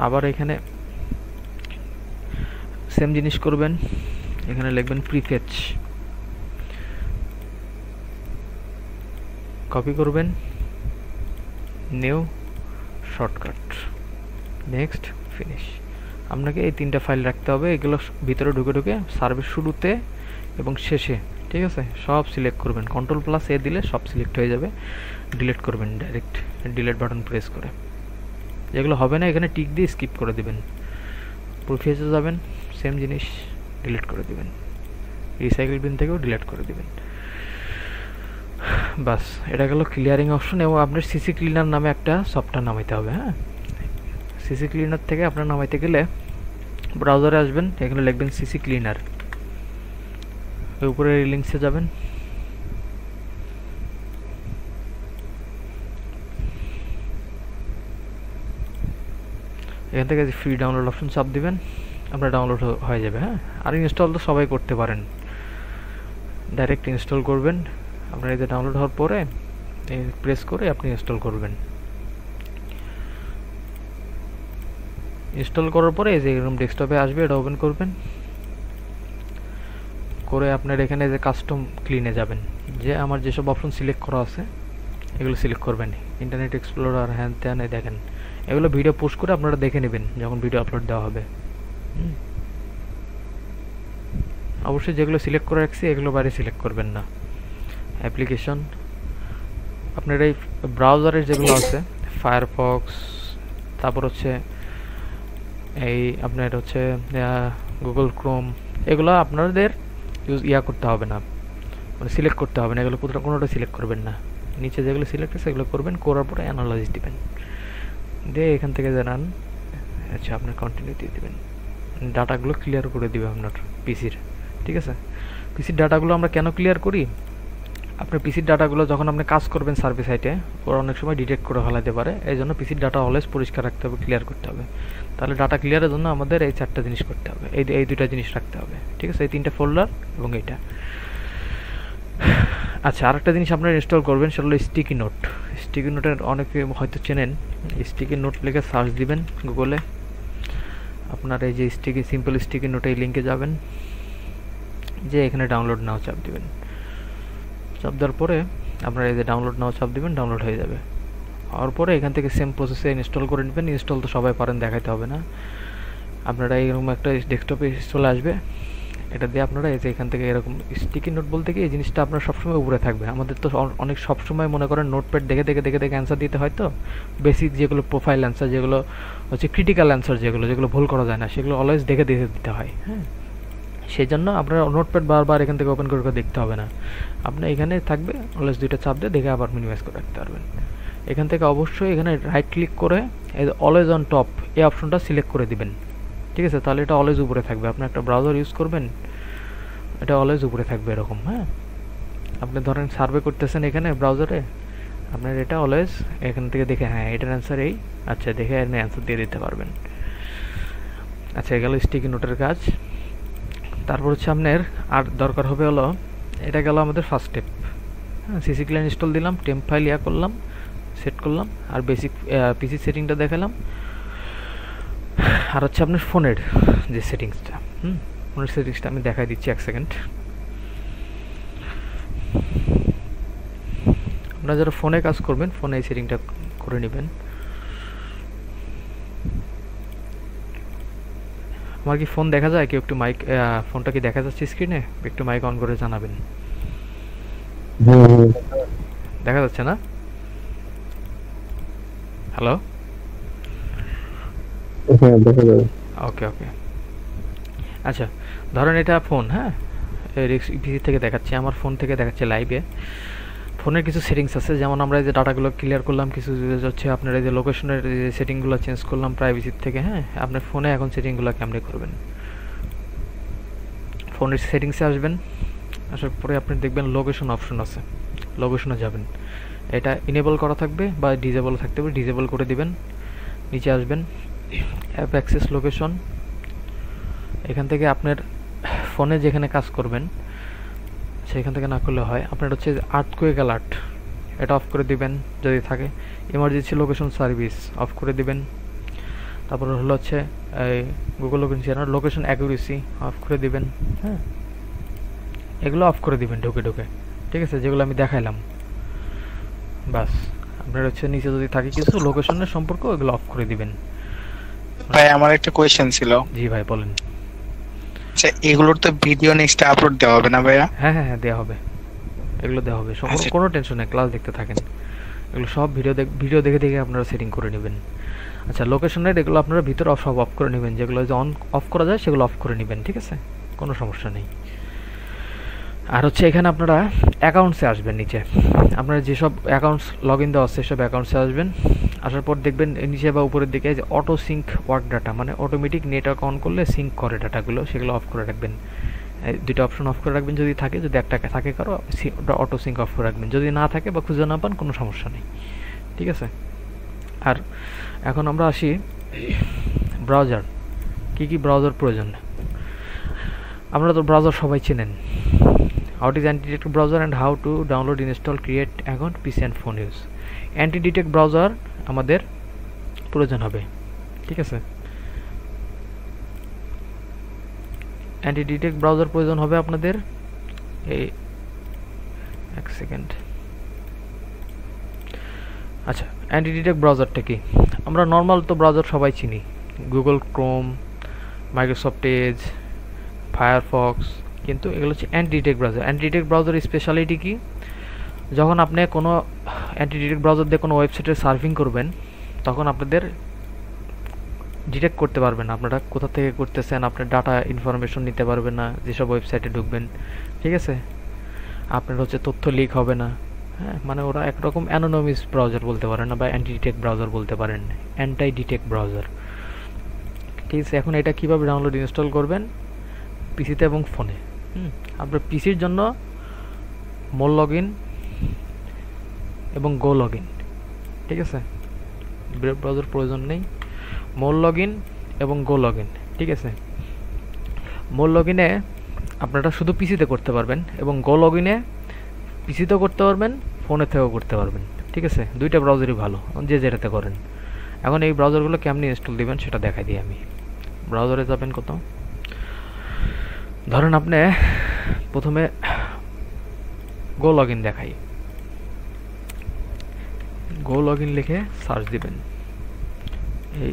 আবার এখানে সেম জিনিস করবেন, এখানে লিখবেন প্রিফেচ, কপি করবেন, নিউ শর্টকাট, নেক্সট, ফিনিশ। আপনাকে এই 3টা ফাইল রাখতে হবে, এগুলো ভিতরে ঢুকে ঢুকে সার্ভের শুরুতে এবং শেষে, ঠিক আছে, সব সিলেক্ট করবেন। Ctrl+A দিলে সব সিলেক্ট হয়ে যাবে। ডিলিট করবেন ডাইরেক্ট ডিলিট বাটন প্রেস করে। যেগুলো হবে না এখানে টিক দিয়ে স্কিপ করে দিবেন। প্রোফাইলে যাবেন, সেম জিনিস ডিলিট করে দিবেন। রিসাইকেল বিন থেকেও ডিলিট করে দিবেন। বাস, এটা গেল ক্লিয়ারিং অপশন। এবং আপনার সিসি ক্লিনার নামে একটা সফটওয়্যার নামাইতে হবে। হ্যাঁ, সিসি ক্লিনার থেকে আপনার নামাইতে গেলে ব্রাউজারে আসবেন, এখানে লিখবেন সিসি ক্লিনার, উপরে লিঙ্কসে যাবেন, এখান থেকে ফ্রি ডাউনলোড অপশন চাপ দিবেন, আপনার ডাউনলোড হয়ে যাবে। হ্যাঁ, আর ইনস্টল তো সবাই করতে পারেন, ডাইরেক্ট ইনস্টল করবেন। আপনার এই যে ডাউনলোড হওয়ার পরে প্রেস করে আপনি ইনস্টল করবেন। ইনস্টল করার পরে এই যে এরকম ডেস্কটপে আসবে, এটা ওপেন করবেন করে আপনার এখানে যে কাস্টম ক্লিনে যাবেন, যে আমার যেসব অপশন সিলেক্ট করা আছে এগুলো সিলেক্ট করবেন। ইন্টারনেট এক্সপ্লোরার, হ্যান ত্যান, দেখেন এগুলো ভিডিও পোস্ট করে আপনারা দেখে নেবেন যখন ভিডিও আপলোড দেওয়া হবে। অবশ্যই যেগুলো সিলেক্ট করে রাখছি এগুলো বাইরে সিলেক্ট করবেন না। অ্যাপ্লিকেশন, আপনার এই ব্রাউজারের যেগুলো আছে ফায়ারফক্স, তারপর হচ্ছে এই আপনার হচ্ছে গুগল ক্রোম, এগুলো আপনাদের করতে হবে না, মানে সিলেক্ট করতে হবে না, এগুলো কোনোটা সিলেক্ট করবেন না। নিচে যেগুলো সিলেক্ট আছে সেগুলো করবেন, করার পরে অ্যানালাইজ দিবেন, দিয়ে এখান থেকে জানান। আচ্ছা, আপনার কন্টিনিউ দিয়ে দেবেন, ডাটাগুলো ক্লিয়ার করে দিবে আপনার পিসির। ঠিক আছে, পিসির ডাটাগুলো আমরা কেন ক্লিয়ার করি? আপনার পিসির ডাটাগুলো যখন আপনি কাজ করবেন সার্ভিস সাইটে, ওরা অনেক সময় ডিটেক্ট করে ফেলাতে পারে। এই জন্য পিসির ডাটা অলওয়েজ পরিষ্কার রাখতে হবে, ক্লিয়ার করতে হবে। তাহলে ডাটা ক্লিয়ারের জন্য আমাদের এই 4টা জিনিস করতে হবে, এই 2টা জিনিস রাখতে হবে। ঠিক আছে, এই 3টা ফোল্ডার এবং এইটা। আচ্ছা, আরেকটা জিনিস আপনারা ইনস্টল করবেন, সেটা হলো স্টিকি নোট। স্টিকি নোটের অনেকে হয়তো চেনেন। স্টিকি নোট লিখে সার্চ দিবেন গুগলে, আপনার এই যে সিম্পল স্টিকি নোট, এই লিঙ্কে যাবেন, যে এখানে ডাউনলোড নাও চাপ দিবেন। চাপ দেওয়ার পরে আপনারা এই যে ডাউনলোড নাও চাপ দিবেন, ডাউনলোড হয়ে যাবে। হওয়ার পরে এখান থেকে সেম প্রসেসে ইনস্টল করে নেবেন। ইনস্টল তো সবাই পারেন, দেখাইতে হবে না। আপনারা এরকম একটা ডেস্কটপে চলে আসবে, এটা দিয়ে আপনারা এই যে এখান থেকে এরকম স্টিকি নোট বলতে কি, এই জিনিসটা আপনার সবসময় উপরে থাকবে। আমাদের তো অনেক সবসময় মনে করেন নোটপ্যাড দেখে দেখে দেখে দেখে অ্যান্সার দিতে হয়, তো বেসিক যেগুলো প্রোফাইল অ্যান্সার, যেগুলো হচ্ছে ক্রিটিক্যাল অ্যান্সার, যেগুলো ভুল করা যায় না, সেগুলো অলওয়েজ দেখে দেখে দিতে হয়। হ্যাঁ, সেই জন্য আপনার নোটপ্যাড বারবার এখান থেকে ওপেন করে দেখতে হবে না, আপনার এখানে থাকবে, অলওয়েজ 2টা চাপ দিয়ে দেখে আবার মিনিমাইজ করে রাখতে পারবেন। এখান থেকে অবশ্যই এখানে রাইট ক্লিক করে এই অলওয়েজ অন টপ এই অপশনটা সিলেক্ট করে দিবেন। ঠিক আছে, তাহলে এটা অলওয়েজ উপরে থাকবে। আপনি একটা ব্রাউজার ইউজ করবেন, এটা অলওয়েজ উপরে থাকবে এরকম। হ্যাঁ, আপনি ধরেন সার্ভে করতেছেন এখানে ব্রাউজারে, আপনার এটা অলওয়েজ এখান থেকে দেখে, হ্যাঁ এটার অ্যান্সার এই, আচ্ছা দেখে আপনি অ্যান্সার দিয়ে দিতে পারবেন। আচ্ছা, এ গেল স্টিকি নোটের কাজ। তারপর হচ্ছে আপনার আর দরকার হবে হলো, এটা গেল আমাদের ফার্স্ট স্টেপ। হ্যাঁ, সিসি ক্লিন ইনস্টল দিলাম, টেম্প ফাইল করলাম, সেট করলাম, আর বেসিক পিসি সেটিংটা দেখালাম। আর হচ্ছে আপনার ফোনের যে সেটিংসটা, ফোনের সেটিংসটা আমি দেখাই দিচ্ছি, 1 সেকেন্ড। আপনারা যারা ফোনে কাজ করবেন, ফোনে এই সেটিংটা করে নেবেন। আমার কি ফোন দেখা যায়? কেউ একটু মাইক, ফোনটা কি দেখা যাচ্ছে স্ক্রিনে? একটু মাইক অন করে জানাবেন। দেখা যাচ্ছে না? হ্যালো, ওকে ওকে। আচ্ছা, ধরেন এটা ফোন, হ্যাঁ পিসি থেকে দেখাচ্ছি, আমার ফোন থেকে দেখাচ্ছে লাইভে। ফোনের কিছু সেটিংস আছে, যেমন আমরা এই যে ডাটাগুলো ক্লিয়ার করলাম, কিছু হচ্ছে আপনার এই যে লোকেশনের যে সেটিংগুলো চেঞ্জ করলাম প্রাইভেসির থেকে। হ্যাঁ, আপনার ফোনে এখন সেটিংগুলো কেমনে করবেন? ফোনের সেটিংসে আসবেন, আসার পরে আপনি দেখবেন লোকেশন অপশন আছে, লোকেশনে যাবেন। এটা ইনেবল করা থাকবে বা ডিজেবল থাকতে হবে, ডিজেবল করে দিবেন। নিচে আসবেন, অ্যাপ অ্যাক্সেস লোকেশন, এখান থেকে আপনার ফোনে যেখানে কাজ করবেন সেখান থেকে না করলে হয়, আপনার হচ্ছে আর্থকুয়েক অ্যালার্ট, এটা অফ করে দিবেন যদি থাকে। ইমার্জেন্সি লোকেশন সার্ভিস অফ করে দিবেন। তারপর হলো হচ্ছে এই গুগল লোকেশন অ্যাকুরেসি অফ করে দিবেন। হ্যাঁ, এগুলো অফ করে দিবেন ঢুকে ঢুকে। ঠিক আছে, যেগুলো আমি দেখাইলাম, বাস। আপনার হচ্ছে নিচে যদি থাকে কিছু লোকেশনের সম্পর্ক, এগুলো অফ করে দিবেন। ভাই আমার একটা কোয়েশ্চেন ছিল। জি ভাই বলেন। আচ্ছা, এগুলোর তো ভিডিও নেক্সট আপলোড দেওয়া হবে না ভাইয়া? হ্যাঁ হ্যাঁ হ্যাঁ, দেওয়া হবে, এগুলো দেওয়া হবে, আচ্ছা কোনো টেনশন নেই, ক্লাস দেখতে থাকেন। এগুলো সব ভিডিও দেখে দেখে আপনারা সেটিং করে নেবেন। আচ্ছা, লোকেশনের এগুলো আপনারা ভিতরে সব অফ করে নেবেন, যেগুলো যে অন অফ করা যায় সেগুলো অফ করে নেবেন, ঠিক আছে, কোনো সমস্যা নেই। আর হচ্ছে এখানে আপনারা অ্যাকাউন্টসে আসবেন, নিচে আপনারা যেসব অ্যাকাউন্টস লগ ইন দেওয়া আছে সেসব অ্যাকাউন্টসে আসবেন। আসার পর দেখবেন নিচে বা উপরের দিকে যে অটো সিঙ্ক ওয়ার্ক ডাটা, মানে অটোমেটিক নেটওয়ার্ক অন করলে সিঙ্ক করে ডাটাগুলো, সেগুলো অফ করে রাখবেন। দুটো অপশন অফ করে রাখবেন যদি থাকে, যদি একটা থাকে কারো অটো সিঙ্ক অফ করে রাখবেন, যদি না থাকে বা খুঁজে না পান কোনো সমস্যা নেই, ঠিক আছে। আর এখন আমরা আসি ব্রাউজার, কি ব্রাউজার প্রয়োজন। আমরা তো ব্রাউজার সবাই চেনেন, how it is anti-detect browser and how to download, install, create account, PC and phone use. anti-detect browser আমাদের প্রয়োজন হবে, ঠিক আছে। anti-detect browser প্রয়োজন হবে আপনাদের, এই এক সেকেন্ড। আচ্ছা, anti-detect ব্রাউজারটা কি? আমরা নর্মাল তো ব্রাউজার সবাই চিনি, Google Chrome, Microsoft Edge, Firefox, কিন্তু এগুলো হচ্ছে অ্যান্টি-ডিটেক্ট ব্রাউজার। অ্যান্টি-ডিটেক্ট ব্রাউজারের স্পেশালিটি কি? যখন আপনি কোনো অ্যান্টি-ডিটেক্ট ব্রাউজার দিয়ে কোনো ওয়েবসাইটে সার্ফিং করবেন, তখন আপনাদের ডিটেক্ট করতে পারবেন না আপনারা কোথা থেকে করতেছেন, আপনার ডাটা ইনফরমেশন নিতে পারবে না যেসব ওয়েবসাইটে ঢুকবেন, ঠিক আছে। আপনার হচ্ছে তথ্য লিক হবে না, হ্যাঁ, মানে ওরা একরকম অ্যানোনিমাস ব্রাউজার বলতে পারেন না, বা অ্যান্টি-ডিটেক্ট ব্রাউজার বলতে পারেন, অ্যান্টি-ডিটেক্ট ব্রাউজার, ঠিক আছে। এখন এটা কীভাবে ডাউনলোড ইনস্টল করবেন পিসিতে এবং ফোনে। আপনার পিসির জন্য মোল লগ ইন এবং গো লগ ইন, ঠিক আছে, ব্রেভ ব্রাউজার প্রয়োজন নেই। মোল লগ ইন এবং গো লগ ইন, ঠিক আছে। মোল লগ ইনে আপনারা শুধু পিসিতে করতে পারবেন, এবং গো লগ ইনে পিসিতেও করতে পারবেন, ফোনে থেকেও করতে পারবেন, ঠিক আছে। দুইটা ব্রাউজারই ভালো, যে যেটাতে করেন। এখন এই ব্রাউজারগুলো কেমনি ইনস্টল দিবেন সেটা দেখাই দিই আমি। ব্রাউজারে যাবেন, কত ধরেন আপনি প্রথমে গো লগ ইন দেখাই, গো লগ ইন লিখে সার্চ দিবেন, এই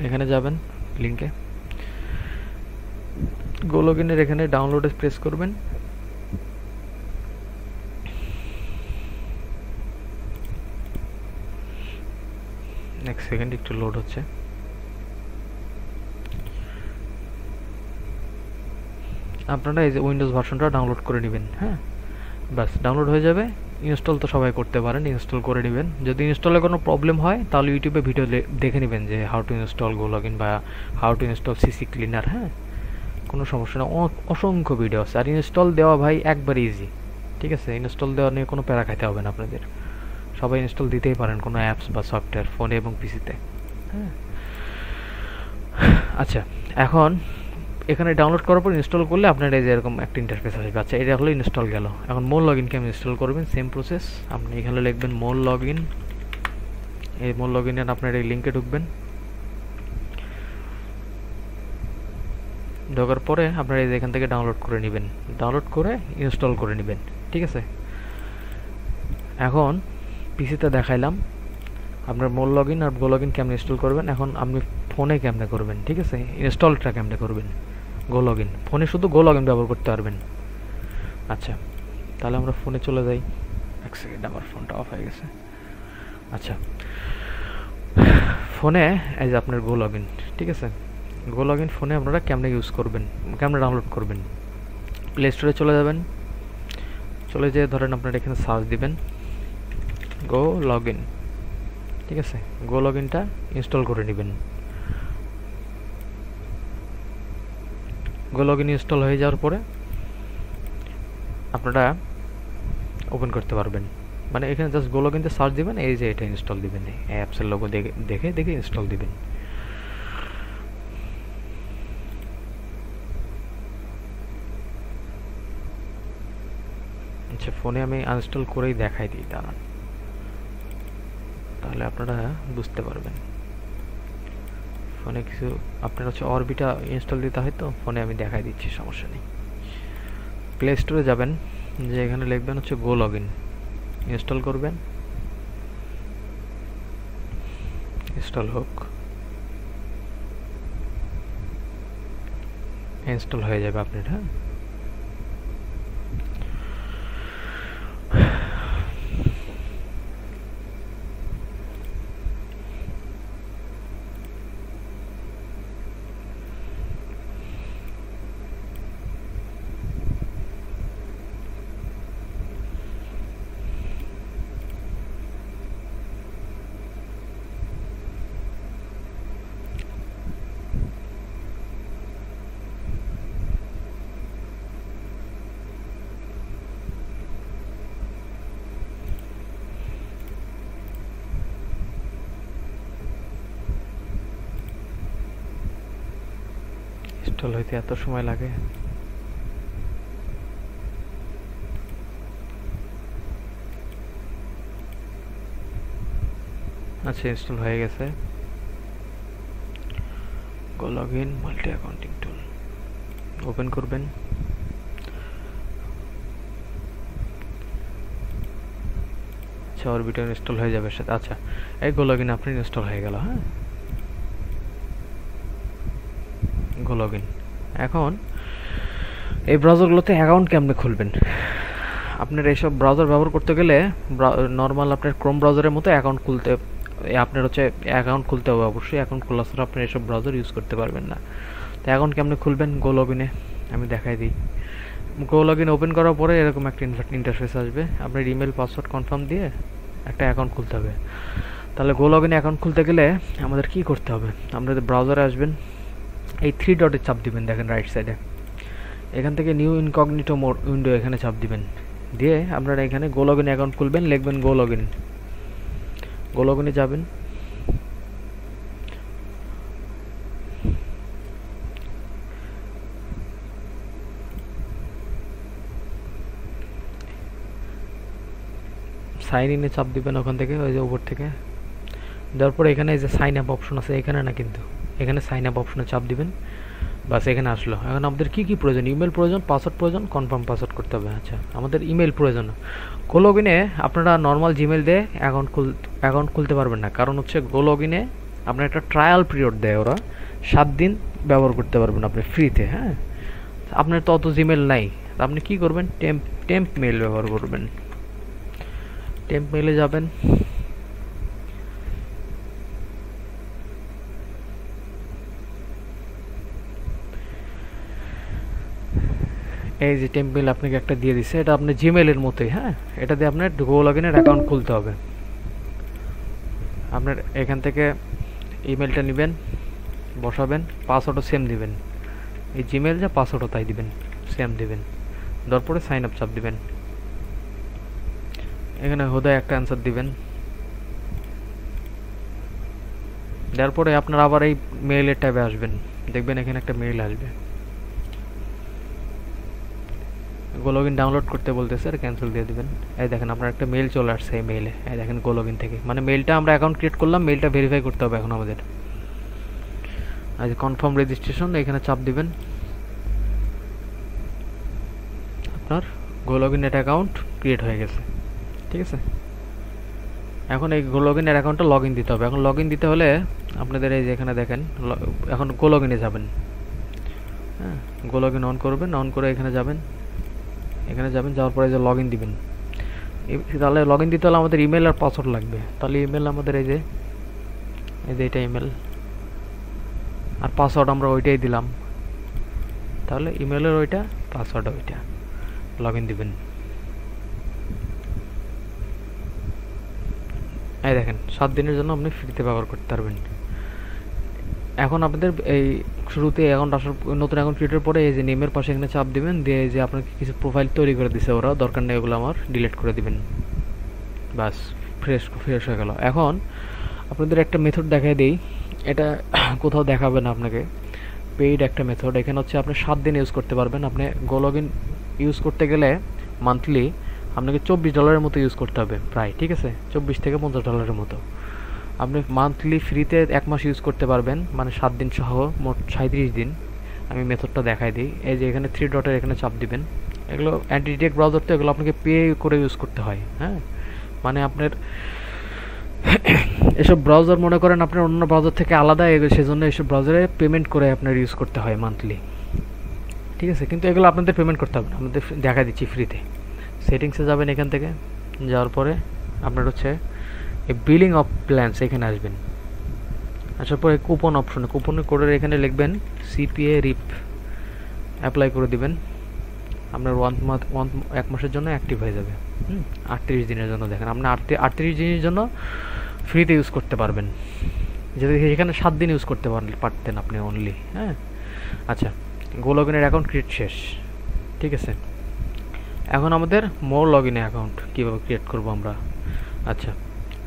এখানে যাবেন লিঙ্কে, গো লগ ইনের এখানে ডাউনলোডে প্রেস করবেন। নেক্সট সেকেন্ড একটু লোড হচ্ছে। আপনারা এই যে উইন্ডোজ ভার্সনটা ডাউনলোড করে নেবেন, হ্যাঁ, বাস ডাউনলোড হয়ে যাবে। ইনস্টল তো সবাই করতে পারেন, ইনস্টল করে নেবেন। যদি ইনস্টলে কোনো প্রবলেম হয় তাহলে ইউটিউবে ভিডিও দেখে নেবেন যে how to install GoLogin বা how to install CCleaner, হ্যাঁ, কোনো সমস্যা না, অসংখ্য ভিডিও আছে। আর ইনস্টল দেওয়া ভাই একবার ইজি, ঠিক আছে। ইনস্টল দেওয়া নিয়ে কোনো প্যারা খাইতে হবে না আপনাদের, সবাই ইনস্টল দিতেই পারেন কোনো অ্যাপস বা সফটওয়্যার ফোনে এবং পিসিতে, হ্যাঁ। আচ্ছা, এখন এখানে ডাউনলোড করার পর ইনস্টল করলে আপনার এই যে এরকম একটা ইন্টারফেস আসবে। আচ্ছা, এটা হলো ইনস্টল গেল। এখন মোল লগ ইনকে আমি ইনস্টল করবেন, সেম প্রসেস। আপনি এখানে লিখবেন মোল লগ ইন, এই মোল লগ ইনে আপনার এই লিঙ্কে ঢুকবেন। ঢোকার পরে আপনারা এই যে এখান থেকে ডাউনলোড করে নেবেন, ডাউনলোড করে ইনস্টল করে নেবেন, ঠিক আছে। এখন পিসিতে দেখাইলাম আপনার মোল লগ ইন আর গো লগ ইন কেমন ইনস্টল করবেন। এখন আপনি ফোনে কেমনে করবেন, ঠিক আছে, ইনস্টলটা কেমনে করবেন। গো লগ ইন ফোনে শুধু গো লগ ইন ব্যবহার করতে পারবেন। আচ্ছা, তাহলে আমরা ফোনে চলে যাই। এক সেকেন্ড, আমার ফোনটা অফ হয়ে গেছে। আচ্ছা, ফোনে এই যে আপনার গো লগ ইন, ঠিক আছে। গো লগ ইন ফোনে আপনারা কেমনে ইউজ করবেন, কেমনে ডাউনলোড করবেন। প্লে স্টোরে চলে যাবেন, চলে যেয়ে ধরেন আপনারা এখানে সার্চ দিবেন গো লগ ইন, ঠিক আছে। গো লগ ইনটা ইনস্টল করে নেবেন। গো লগ ইন ইনস্টল হয়ে যাওয়ার পরে আপনারা ওপেন করতে পারবেন, মানে এখানে জাস্ট গো লগ ইনতে সার্চ দিবেন, এই যে এটা ইনস্টল দিবেন, এই অ্যাপসের লোগো দেখে দেখে ইনস্টল দিবেন। আচ্ছা, ফোনে আমি আনইনস্টল করেই দেখাই দিই, দাঁড়ান, তাহলে আপনারা বুঝতে পারবেন। ফোনে কিছু আপনার হচ্ছে অরবিটা ইনস্টল দিতে হয়, তো ফোনে আমি দেখাই দিচ্ছি, সমস্যা নেই। প্লে স্টোরে যাবেন, যে এখানে লিখবেন হচ্ছে গো লগ ইন, ইনস্টল করবেন, ইনস্টল হোক। ইনস্টল হয়ে যাবে আপনার। হ্যাঁ, ইনস্টল হইতে এত সময় লাগে। আচ্ছা, ইনস্টল হয়ে গেছে। গো লগইন মাল্টি অ্যাকাউন্টিং টুল ওপেন করবেন। আচ্ছা, অরবিটার ইনস্টল হয়ে যাবে সাথে। আচ্ছা, এই গো লগইন আপনি ইনস্টল হয়ে গেল। হ্যাঁ, গো লগইন। এখন এই ব্রাউজারগুলোতে অ্যাকাউন্ট কেমনে খুলবেন? আপনার এইসব ব্রাউজার ব্যবহার করতে গেলে নর্মাল আপনার ক্রোম ব্রাউজারের মতো অ্যাকাউন্ট খুলতে আপনার হচ্ছে অ্যাকাউন্ট খুলতে হবে অবশ্যই। অ্যাকাউন্ট খোলা ছাড়া আপনি এইসব ব্রাউজার ইউজ করতে পারবেন না। তো অ্যাকাউন্ট কেমনে খুলবেন? গো লগইনে আমি দেখাই দিই। গো লগইন ওপেন করার পরে এরকম একটা ইন্টারফেস আসবে। আপনার ইমেল পাসওয়ার্ড কনফার্ম দিয়ে একটা অ্যাকাউন্ট খুলতে হবে। তাহলে গো লগইনে অ্যাকাউন্ট খুলতে গেলে আমাদের কি করতে হবে? আপনাদের ব্রাউজারে আসবেন, এই 3 ডটে চাপ দিবেন, দেখেন রাইট সাইডে। এখান থেকে নিউ ইনকগনিটো উইন্ডো এখানে চাপ দিবেন, দিয়ে আপনারা এখানে গো লগইন অ্যাকাউন্ট খুলবেন, লিখবেন গো লগইন। গো লগইনে যাবেন, সাইন ইনে চাপ দিবেন ওখান থেকে, ওই যে উপর থেকে। দেওয়ার পরে এখানে এই যে সাইন আপ অপশন আছে, এখানে না কিন্তু এখানে সাইন আপ অপশনে চাপ দিবেন। বাস, এখানে আসলো। এখন আমাদের কি কি প্রয়োজন? ইমেল প্রয়োজন, পাসওয়ার্ড প্রয়োজন, কনফার্ম পাসওয়ার্ড করতে হবে। আচ্ছা, আমাদের ইমেল প্রয়োজন। গো লগইনে আপনারা নর্মাল জিমেল দিয়ে অ্যাকাউন্ট খুলতে পারবেন না, কারণ হচ্ছে গো লগইনে আপনার একটা ট্রায়াল পিরিয়ড দেয় ওরা, 7 দিন ব্যবহার করতে পারবেন আপনি ফ্রিতে। হ্যাঁ, আপনার তো অত জিমেল নাই, আপনি কি করবেন? টেম্প মেল ব্যবহার করবেন। টেম্প মেলে যাবেন, এই যে টেম্পল আপনাকে একটা দিয়ে দিচ্ছে, এটা আপনার জিমেলের মতোই। হ্যাঁ, এটা দিয়ে আপনার গো লগইনের অ্যাকাউন্ট খুলতে হবে। আপনার এখান থেকে ইমেলটা নেবেন, বসাবেন, পাসওয়ার্ডও সেম দিবেন। এই জিমেল যা পাসওয়ার্ডও তাই দিবেন, সেম দিবেন। তারপরে সাইন আপ চাপ দিবেন, এখানে হোদায় একটা অ্যান্সার দিবেন। তারপরে আপনার আবার এই মেইলের ট্যাবে আসবেন, দেখবেন এখানে একটা মেইল আসবে। গো লগইন ডাউনলোড করতে বলতেছে, আর ক্যান্সেল দিয়ে দিবেন। এই দেখেন আপনার একটা মেইল চলে আসছে এই মেইলে, এই দেখেন গো লগইন থেকে। মানে মেইলটা আমরা অ্যাকাউন্ট ক্রিয়েট করলাম, মেইলটা ভেরিফাই করতে হবে এখন আমাদের। আজ কনফার্ম রেজিস্ট্রেশন এখানে চাপ দিবেন, আপনার গো লগইনের অ্যাকাউন্ট ক্রিয়েট হয়ে গেছে। ঠিক আছে, এখন এই গো লগইনের অ্যাকাউন্টটা লগইন দিতে হবে। এখন লগইন দিতে হলে আপনাদের এই যে এখানে দেখেন, এখন গো লগইনে যাবেন। হ্যাঁ, গো লগইন অন করবেন, অন করে এখানে যাবেন, যাওয়ার পরে যে লগইন দিবেন। তাহলে লগইন দিতে হলে আমাদের ইমেল আর পাসওয়ার্ড লাগবে। তাহলে ইমেল আমাদের এই যে এটা ইমেল, আর পাসওয়ার্ড আমরা ওইটাই দিলাম। তাহলে ইমেলের ওইটা, পাসওয়ার্ড ওইটা, লগইন দিবেন। এই দেখেন 7 দিনের জন্য আপনি ফ্রিতে ব্যবহার করতে পারবেন। এখন আপনাদের এই শুরুতে অ্যাকাউন্ট আসার, নতুন অ্যাকাউন্ট ক্রিয়েটের পরে এই যে নেমের পাশে এখানে চাপ দিবেন, দিয়ে যে আপনাকে কিছু প্রোফাইল তৈরি করে দিছে ওরা, দরকার নেই ওগুলো, আমার ডিলিট করে দিবেন। বাস, ফ্রেশ হয়ে গেল। এখন আপনাদের একটা মেথড দেখাই দিই, এটা কোথাও দেখাবে না আপনাকে, পেইড একটা মেথড। এখানে হচ্ছে আপনি 7 দিন ইউজ করতে পারবেন। আপনি গো লগইন ইউজ করতে গেলে মান্থলি আপনাকে $24 মতো ইউজ করতে হবে প্রায়। ঠিক আছে, 24 থেকে $50 মতো। আপনি মান্থলি ফ্রিতে 1 মাস ইউজ করতে পারবেন, মানে 7 দিন সহ মোট 37 দিন। আমি মেথডটা দেখাই দিই। এই যে এখানে 3 ডটের এখানে চাপ দিবেন। এগুলো অ্যান্টি ডিটেক্ট ব্রাউজার, তো এগুলো আপনাকে পে করে ইউজ করতে হয়। হ্যাঁ, মানে আপনার এসব ব্রাউজার মনে করেন আপনার অন্য ব্রাউজার থেকে আলাদা, সেজন্য এসব ব্রাউজারে পেমেন্ট করে আপনার ইউজ করতে হয় মান্থলি। ঠিক আছে, কিন্তু এগুলো আপনাদের পেমেন্ট করতে হবে না, আপনাদের দেখা দিচ্ছি ফ্রিতে। সেটিংসে যাবেন, এখান থেকে যাওয়ার পরে আপনার হচ্ছে এই বিলিং অফ প্ল্যানস এখানে আসবেন। আসার পরে কুপন অপশনে, কুপনের কোডের এখানে লিখবেন সিপিএ রিপ, অ্যাপ্লাই করে দিবেন। আপনার 1 মাসের জন্য অ্যাক্টিভ হয়ে যাবে। 38 দিনের জন্য দেখেন, আপনি 38 দিনের জন্য ফ্রিতে ইউজ করতে পারবেন, যদি এখানে 7 দিন ইউজ করতে পারতেন আপনি অনলি। হ্যাঁ, আচ্ছা, গো লগইনের অ্যাকাউন্ট ক্রিয়েট শেষ। ঠিক আছে, এখন আমাদের মোর লগইনে অ্যাকাউন্ট কীভাবে ক্রিয়েট করব আমরা। আচ্ছা,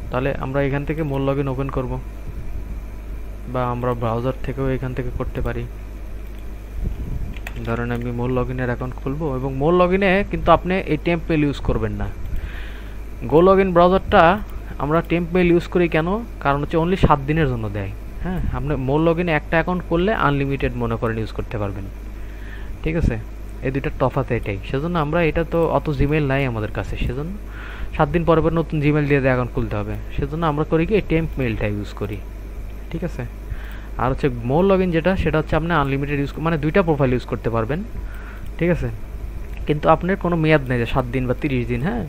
তাহলে আমরা এখান থেকে মোর লগইন ওপেন করব, বা আমরা ব্রাউজার থেকেও এখান থেকে করতে পারি। ধরেন আমি মোর লগইনের অ্যাকাউন্ট খুলবো, এবং মোর লগইনে কিন্তু আপনি এই টেম্প মেল ইউজ করবেন না। গো লগইন ব্রাউজারটা আমরা টেম্প মেল ইউজ করি কেন, কারণ হচ্ছে অনলি 7 দিনের জন্য দেয়। হ্যাঁ, আপনি মোর লগইনে একটা অ্যাকাউন্ট করলে আনলিমিটেড মনে করেন ইউজ করতে পারবেন। ঠিক আছে, এই দুইটার তফাৎ এটাই। সেজন্য আমরা, এটা তো অত জিমেল নাই আমাদের কাছে, সেজন্য 7 দিন পরে পরে নতুন জিমেল দিয়ে অ্যাকাউন্ট খুলতে হবে। সেজন্য আমরা করি কি, টেম্প মেলটা ইউজ করি। ঠিক আছে, আর হচ্ছে মোর লগইন যেটা, সেটা হচ্ছে আপনি আনলিমিটেড ইউজ, মানে 2টা প্রোফাইল ইউজ করতে পারবেন। ঠিক আছে, কিন্তু আপনার কোনো মেয়াদ নেই যে 7 দিন বা 30 দিন। হ্যাঁ,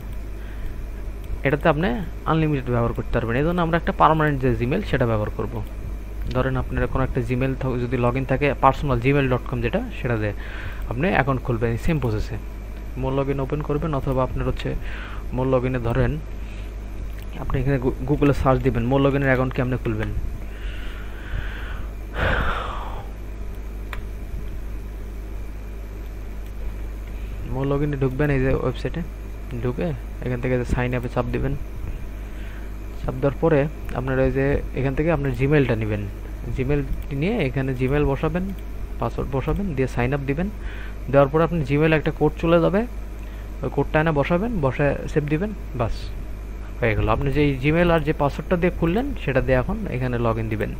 এটাতে আপনি আনলিমিটেড ব্যবহার করতে পারবেন। এই জন্য আমরা একটা পার্মানেন্ট যে জিমেল সেটা ব্যবহার করব। ধরেন আপনার কোনো একটা জিমেল যদি লগইন থাকে, পার্সোনাল gmail.com যেটা, সেটা দিয়ে আপনি অ্যাকাউন্ট খুলবেন সেম প্রসেসে। মোর লগইন ওপেন করবেন, অথবা আপনার হচ্ছে মোর লগইনে ধরেন আপনি এখানে গুগলে সার্চ দিবেন মোর লগইনের অ্যাকাউন্ট কেমনে খুলবেন। মোর লগইনে ঢুকবেন, এই যে ওয়েবসাইটে ঢুকে এখান থেকে সাইন আপে চাপ দিবেন। চাপ দেওয়ার পরে আপনার ওই যে এখান থেকে আপনার জিমেলটা নেবেন, জিমেল নিয়ে এখানে জিমেল বসাবেন, পাসওয়ার্ড বসাবেন, দিয়ে সাইন আপ দিবেন। দেওয়ার পরে আপনি জিমেল একটা কোড চলে যাবে, ওই কোডটা এনে বসাবেন, বসে সেভ দিবেন, বাস হয়ে গেল। আপনি যে জিমেল আর যে পাসওয়ার্ডটা দিয়ে খুললেন, সেটা দিয়ে এখন এখানে লগ ইন দিবেন।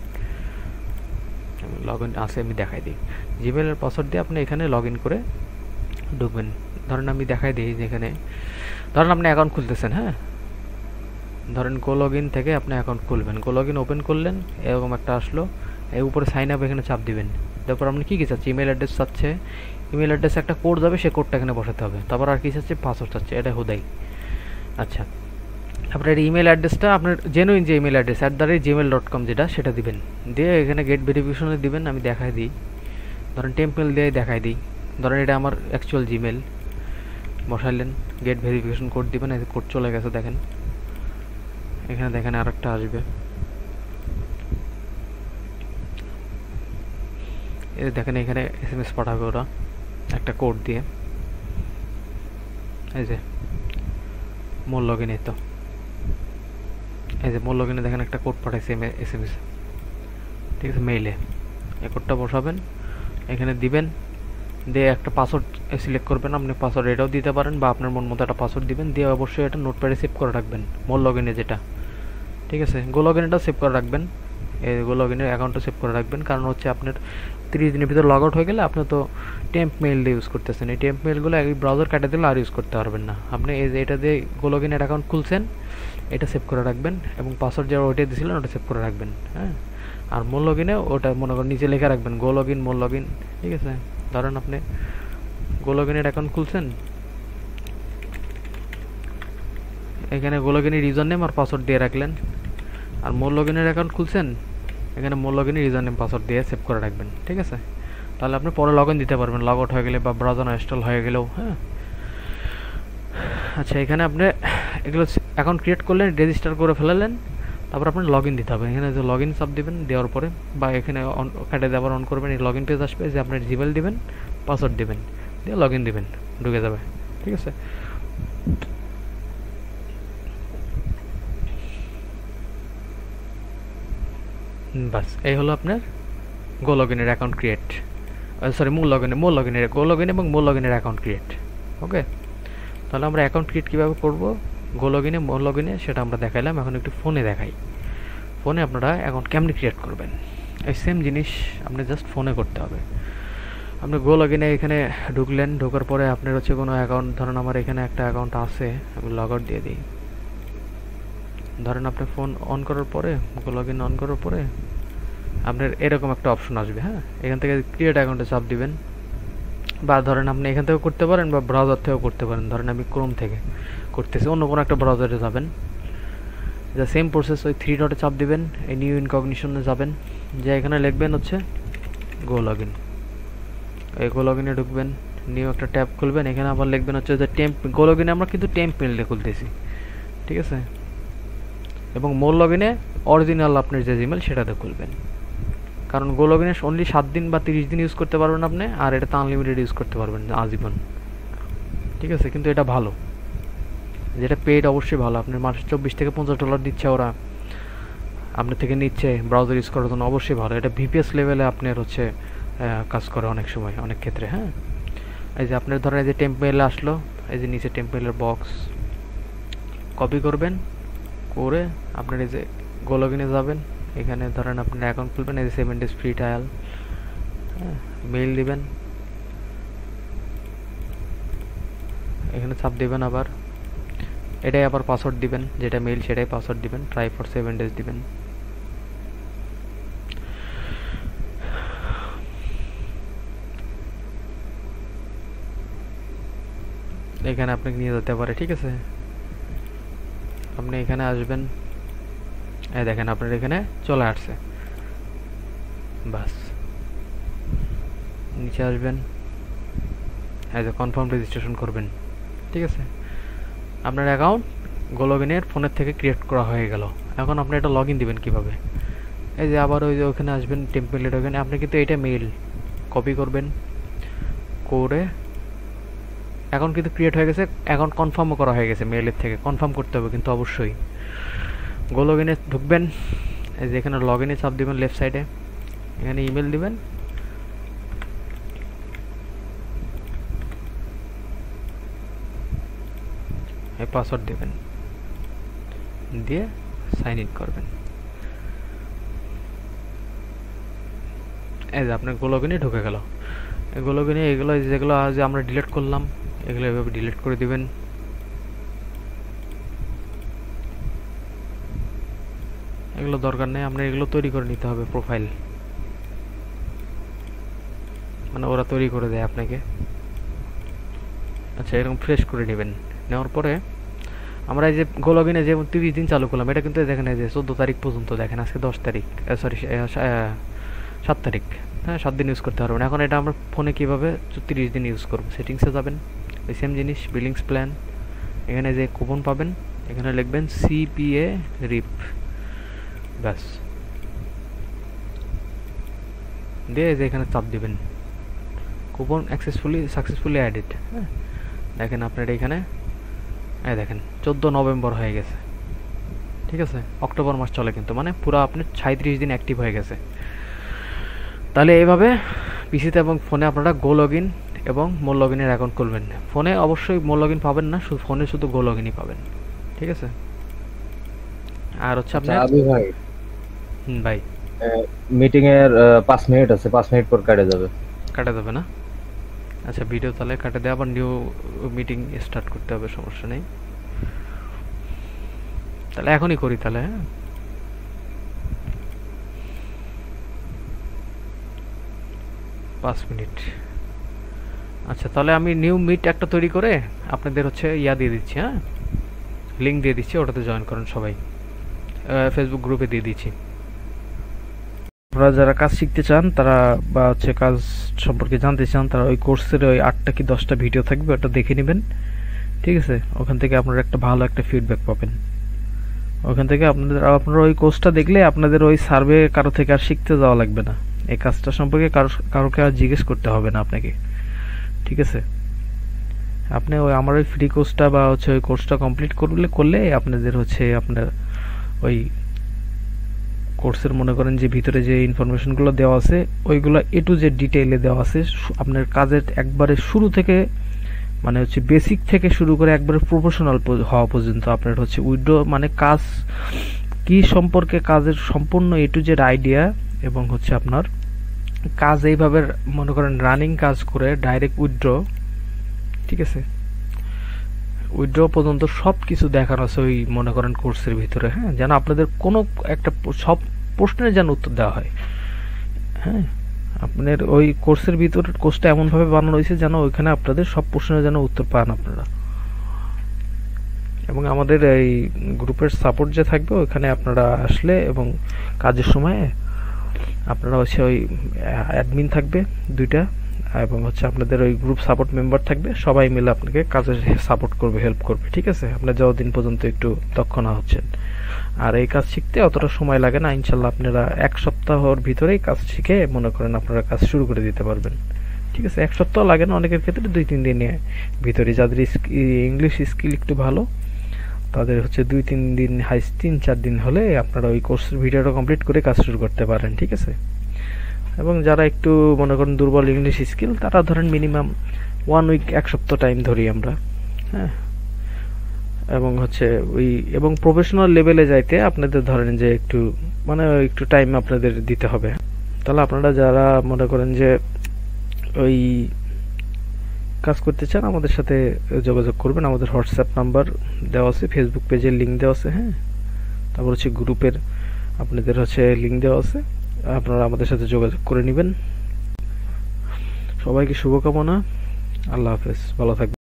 লগ ইন আছে, আমি দেখাই দিই। জিমেলের পাসওয়ার্ড দিয়ে আপনি এখানে লগ ইন করে ঢুকবেন। ধরেন আমি দেখাই দিই, যেখানে ধরেন আপনি অ্যাকাউন্ট খুলতেছেন। হ্যাঁ, ধরেন গো লগইন থেকে আপনি অ্যাকাউন্ট খুলবেন, গো লগইন ওপেন করলেন, এরকম একটা আসলো, এই উপরে সাইন আপ এখানে চাপ দিবেন। তারপর আপনি কী চাচ্ছে, ইমেল অ্যাড্রেস চাচ্ছে, ইমেল অ্যাড্রেসে একটা কোড যাবে, সেই কোডটা এখানে বসাতে হবে। তারপর আর কী চাচ্ছে, পাসওয়ার্ড চাচ্ছে, এটা হুদাই। আচ্ছা, আপনার ইমেল অ্যাড্রেসটা আপনার জেনুইন যে ইমেল অ্যাড্রেস @gmail.com যেটা, সেটা দিবেন। দিয়ে এখানে গেট ভেরিফিকেশনে দিবেন। আমি দেখাই দিই, ধরেন টেম্পমেল দিয়ে দেখাই দিই। ধরেন এটা আমার অ্যাকচুয়াল জিমেল, বসাইলেন, গেট ভেরিফিকেশন কোড দিবেন। এই কোড চলে গেছে, দেখেন এখানে, দেখেন আর একটা আসবে। এই দেখেন এখানে SMS পাঠাবে ওরা একটা কোড দিয়ে। এই যে মোর লগইনে, তো এই যে মোর লগইনে দেখেন একটা কোড পাঠাইছে SMS, ঠিক আছে, মেইলে। এই কোডটা বসাবেন, এখানে দিবেন, দিয়ে একটা পাসওয়ার্ড সিলেক্ট করবেন। আপনি পাসওয়ার্ড এটাও দিতে পারেন, বা আপনার মন মতো একটা পাসওয়ার্ড দিবেন। দিয়ে অবশ্যই এটা নোটপ্যাডে সেভ করে রাখবেন, মোর লগইনে যেটা। ঠিক আছে, গো লগইনটাও সেভ করে রাখবেন, এই গো লগইনের অ্যাকাউন্টটা সেভ করে রাখবেন। কারণ হচ্ছে আপনার 30 দিনের ভিতর লগ আউট হয়ে গেলে আপনি তো টেম্প মেইল দিয়ে ইউজ করতেছেন, এই টেম্প মেইলগুলো এই ব্রাউজার কাটে দিলে আর ইউজ করতে পারবেন না। আপনি এই যে এটা দিয়ে গো লগইনের অ্যাকাউন্ট খুলছেন, এটা সেভ করে রাখবেন, এবং পাসওয়ার্ড যারা ওইটা দিয়েছিলেন ওটা সেভ করে রাখবেন। হ্যাঁ, আর মোর লগইনে ওটা মনে করেন নিচে লেখা রাখবেন, গো লগইন, মোর লগইন। ঠিক আছে, ধরেন আপনি গো লগইনের অ্যাকাউন্ট খুলছেন, এখানে গো লগইনের ইউজার নেম আর পাসওয়ার্ড দিয়ে রাখলেন। আর মোর লগইনের অ্যাকাউন্ট খুলছেন, এখানে মোর লগইনের ইউজার নেম পাসওয়ার্ড দিয়ে সেভ করে রাখবেন। ঠিক আছে, তাহলে আপনি পরে লগ ইন দিতে পারবেন, লগ আউট হয়ে গেলে বা ব্রাউজার ইনস্টল হয়ে গেলেও। হ্যাঁ, আচ্ছা, এখানে আপনি এগুলো অ্যাকাউন্ট ক্রিয়েট করলেন, রেজিস্টার করে ফেলালেন, তারপর আপনার লগ ইন দিতে হবে। এখানে যে লগ ইন চাপ দেবেন, দেওয়ার পরে বা এখানে কাটে দিয়ে আবার অন করবেন, এই লগ ইন পেজ আসবে, যে আপনার জিমেল দিবেন, পাসওয়ার্ড দিবেন, দিয়ে লগ ইন দিবেন, ঢুকে যাবে। ঠিক আছে, বাস এই হলো আপনার গো লগইনের অ্যাকাউন্ট ক্রিয়েট, সরি মোর লগইনের গো লগইন এবং মোর লগইনের অ্যাকাউন্ট ক্রিয়েট। ওকে, তাহলে আমরা অ্যাকাউন্ট ক্রিয়েট কীভাবে করব গো লগইনে, মোর লগইনে, সেটা আমরা দেখাইলাম। এখন একটু ফোনে দেখাই, ফোনে আপনারা অ্যাকাউন্ট কেমনি ক্রিয়েট করবেন। এই সেম জিনিস আপনি জাস্ট ফোনে করতে হবে। আপনি গো লগইনে এখানে ঢুকলেন, ঢোকার পরে আপনার হচ্ছে কোনো অ্যাকাউন্ট, ধরেন আমার এখানে একটা অ্যাকাউন্ট আছে, আমি লগ আউট দিয়ে দিই। ধরেন আপনি ফোন অন করার পরে, গো লগইন অন করার পরে আপনার এরকম একটা অপশন আসবে। হ্যাঁ, এখান থেকে ক্রিয়েট অ্যাকাউন্টে চাপ দিবেন, বা ধরেন আপনি এখান থেকেও করতে পারেন বা ব্রাউজার থেকেও করতে পারেন। ধরেন আমি ক্রোম থেকে করতেছি, অন্য কোনো একটা ব্রাউজারে যাবেন, যা সেম প্রসেস, ওই 3 ডটে চাপ দিবেন, এই নিউ ইনকগনিশনে যাবেন, যে এখানে লিখবেন হচ্ছে গো লগইন। এই গো লগইনে ঢুকবেন, নিউ একটা ট্যাব খুলবেন, এখানে আবার লিখবেন হচ্ছে যে টেম্প। গো লগইনে আমরা কিন্তু টেম্প মেইলে খুলতেছি, ঠিক আছে। এবং মোর লগইনে অরিজিনাল আপনার যে জিমেল সেটাতে খুলবেন, কারণ গো লগইনে অনলি 7 দিন বা 30 দিন ইউজ করতে পারবেন আপনি, আর এটাতে আনলিমিটেড ইউজ করতে পারবেন আজীবন, ঠিক আছে। কিন্তু এটা ভালো, যেটা পেইড অবশ্যই ভালো। আপনার মাসে $24 থেকে $50 দিচ্ছে ওরা, আপনার থেকে নিচ্ছে ব্রাউজার ইউজ করার জন্য, অবশ্যই ভালো। এটা ভিপিএস লেভেলে আপনার হচ্ছে কাজ করে অনেক সময়, অনেক ক্ষেত্রে। হ্যাঁ, এই যে আপনার ধরেন এই যে টেম্পমেইলে আসলো, এই যে নিচে টেম্পমেইলের বক্স কপি করবেন, করে আপনার এই যে গো লগইনে যাবেন, এখানে ধরেন আপনার অ্যাকাউন্ট খুলবেন, এই যে 7 days ফ্রি ট্রায়াল, হ্যাঁ, মেইল দিবেন, এখানে চাপ দিবেন, আবার এটাই আবার পাসওয়ার্ড দিবেন, যেটা মেইল সেটাই পাসওয়ার্ড দিবেন, ট্রাই ফর 7 days দিবেন। এখানে আপনাকে নিয়ে যেতে পারে, ঠিক আছে। আপনি এখানে আসবেন, এই দেখেন আপনার এখানে চলে আসছে, বাস। নিচে আসবেন, এই যে কনফার্ম রেজিস্ট্রেশন করবেন, ঠিক আছে। আপনার অ্যাকাউন্ট গো লগইনের ফোনের থেকে ক্রিয়েট করা হয়ে গেল। এখন আপনি এটা লগ ইন দিবেন কীভাবে? এই যে আবার ওই যে ওখানে আসবেন, টেম্পলেট, ওখানে আপনি কিন্তু এটা মেইল কপি করবেন, করে অ্যাকাউন্ট কিন্তু ক্রিয়েট হয়ে গেছে, অ্যাকাউন্ট কনফার্মও করা হয়ে গেছে মেইলের থেকে। কনফার্ম করতে হবে কিন্তু অবশ্যই। গো লগইনে ঢুকবেন, এই যে এখানে লগ ইনে চাপ দিবেন লেফট সাইডে, এখানে ইমেল দিবেন, এই পাসওয়ার্ড দিবেন, দিয়ে সাইন ইন করবেন। এই যে আপনার গো লগইনে ঢুকে গেল। এই গো লগইনে এগুলো যেগুলো যে আমরা ডিলিট করলাম, এগুলো এভাবে ডিলিট করে দিবেন। এগুলো দরকার নেই, আপনার এগুলো তৈরি করে নিতে হবে প্রোফাইল, মানে ওরা তৈরি করে দেয় আপনাকে। আচ্ছা, এরকম ফ্রেশ করে নেবেন। নেওয়ার পরে আমরা এই যে গো লগইনে যে 30 দিন চালু করলাম, এটা কিন্তু দেখেন এই যে 14 তারিখ পর্যন্ত, দেখেন আজকে 10 তারিখ, সরি 7 তারিখ, হ্যাঁ 7 দিন ইউজ করতে পারবেন। এখন এটা আমরা ফোনে কীভাবে 30 দিন ইউজ করবো, সেটিংসে যাবেন, ওই সেম জিনিস, বিলিংস প্ল্যান, এখানে যে কুপন পাবেন, এখানে লিখবেন CPA রিপ, ব্যাস, দিয়ে যে এখানে চাপ দিবেন, কুপন সাকসেসফুলি অ্যাডেড। হ্যাঁ, দেখেন আপনার এখানে এই দেখেন 14 নভেম্বর হয়ে গেছে, ঠিক আছে। অক্টোবর মাস চলে কিন্তু, মানে পুরো আপনার 37 দিন অ্যাক্টিভ হয়ে গেছে। তাহলে এইভাবে পিসিতে এবং ফোনে আপনারা গো লগইন এবং মোর লগইনের অ্যাকাউন্ট খুলবেন। ফোনে অবশ্যই মোর লগইন পাবেন না, ফোনে শুধু গো লগইনই পাবেন, ঠিক আছে। আর হচ্ছে আপনার ভাই, ভাই মিটিং এর 5 মিনিট আছে, 5 মিনিট পর কাটা যাবে না? আচ্ছা, ভিডিও তাহলে কাটে দিয়ে আবার নিউ মিটিং স্টার্ট করতে হবে, সমস্যা নেই। তাহলে এখনই করি তাহলে। হ্যাঁ, 5 মিনিট। আচ্ছা, তাহলে আমি নিউ মিট একটা তৈরি করে আপনাদের হচ্ছে দিয়ে দিচ্ছি, হ্যাঁ লিঙ্ক দিয়ে দিচ্ছি, ওটাতে জয়েন করেন সবাই, ফেসবুক গ্রুপে দিয়ে দিচ্ছি। আপনারা যারা কাজ শিখতে চান তারা বা হচ্ছে কাজ সম্পর্কে জানতে চান, তারা ওই কোর্সের ওই 8টা কি 10টা ভিডিও থাকবে, ওটা দেখে নেবেন, ঠিক আছে। ওখান থেকে আপনারা একটা ভালো একটা ফিডব্যাক পাবেন। ওখান থেকে আপনারা ওই কোর্সটা দেখলে আপনাদের ওই সার্ভে কারো থেকে আর শিখতে যাওয়া লাগবে না, এই কাজটা সম্পর্কে কারোকে আর জিজ্ঞেস করতে হবে না আপনাকে, ঠিক আছে। আপনি ওই আমার ওই ফ্রি কোর্সটা বা হচ্ছে ওই কোর্সটা কমপ্লিট করলে আপনাদের হচ্ছে আপনার ওই কোর্সের মনে করেন যে ভিতরে যে ইনফরমেশনগুলো দেওয়া আছে ওইগুলো A to Z ডিটেইলে দেওয়া আছে। আপনার কাজের একবারে শুরু থেকে, মানে হচ্ছে বেসিক থেকে শুরু করে একবারে প্রফেশনাল হওয়া পর্যন্ত আপনার হচ্ছে উইড্রো, মানে কাজ কি সম্পর্কে, কাজের সম্পূর্ণ A to Z আইডিয়া, এবং হচ্ছে আপনার কাজ এইভাবে মনে করেন রানিং কাজ করে ডাইরেক্ট উইথড্র, ঠিক আছে, উইথড্র পর্যন্ত সব কিছু দেখানো আছে ওই মনে করেন কোর্সের ভিতরে। হ্যাঁ, যেন আপনাদের কোনো একটা সব প্রশ্নের যেন উত্তর দেওয়া হয়। হ্যাঁ, আপনার ওই কোর্সের ভিতর কোর্সটা এমনভাবে বানানো হয়েছে যেন ওইখানে আপনাদের সব প্রশ্নের যেন উত্তর পান আপনারা। এবং আমাদের এই গ্রুপের সাপোর্ট যে থাকবে ওইখানে আপনারা আসলে এবং কাজের সময় আপনারা হচ্ছে ওই অ্যাডমিন থাকবে 2টা, এবং হচ্ছে আপনাদের ওই গ্রুপ সাপোর্ট মেম্বার থাকবে, সবাই মিলে আপনাকে কাজে সাপোর্ট করবে, হেল্প করবে, ঠিক আছে? আপনার যতদিন পর্যন্ত একটু দক্ষ না হচ্ছেন। আর এই কাজ শিখতে অতটা সময় লাগে না, ইনশাল্লাহ আপনারা 1 সপ্তাহের ভিতরেই কাজ শিখে মনে করেন আপনারা কাজ শুরু করে দিতে পারবেন, ঠিক আছে? 1 সপ্তাহ লাগে না, অনেকের ক্ষেত্রে 2-3 দিনের ভিতরে। যাদের ইংলিশ স্কিল একটু ভালো তাদের হচ্ছে 2-3 দিন, হাইস্ট 3-4 দিন হলে আপনারা ওই কোর্সের ভিডিওটা কমপ্লিট করে কাজ শুরু করতে পারেন, ঠিক আছে? এবং যারা একটু মনে করেন দুর্বল ইংলিশ স্কিল, তারা ধরেন মিনিমাম 1 উইক, 1 সপ্তাহ টাইম ধরি আমরা, হ্যাঁ। এবং হচ্ছে ওই এবং প্রফেশনাল লেভেলে যাইতে আপনাদের ধরেন যে একটু মানে একটু টাইম আপনাদের দিতে হবে। তাহলে আপনারা যারা মনে করেন যে ওই কাজ করতে চান আমাদের সাথে যোগাযোগ করবেন। আমাদের হোয়াটসঅ্যাপ নাম্বার দেওয়া আছে, ফেসবুক পেজের লিঙ্ক দেওয়া আছে, হ্যাঁ। তারপর হচ্ছে গ্রুপের আপনাদের হচ্ছে লিঙ্ক দেওয়া আছে, আপনারা আমাদের সাথে যোগাযোগ করে নেবেন। সবাইকে শুভকামনা, আল্লাহ হাফেজ, ভালো থাকবেন।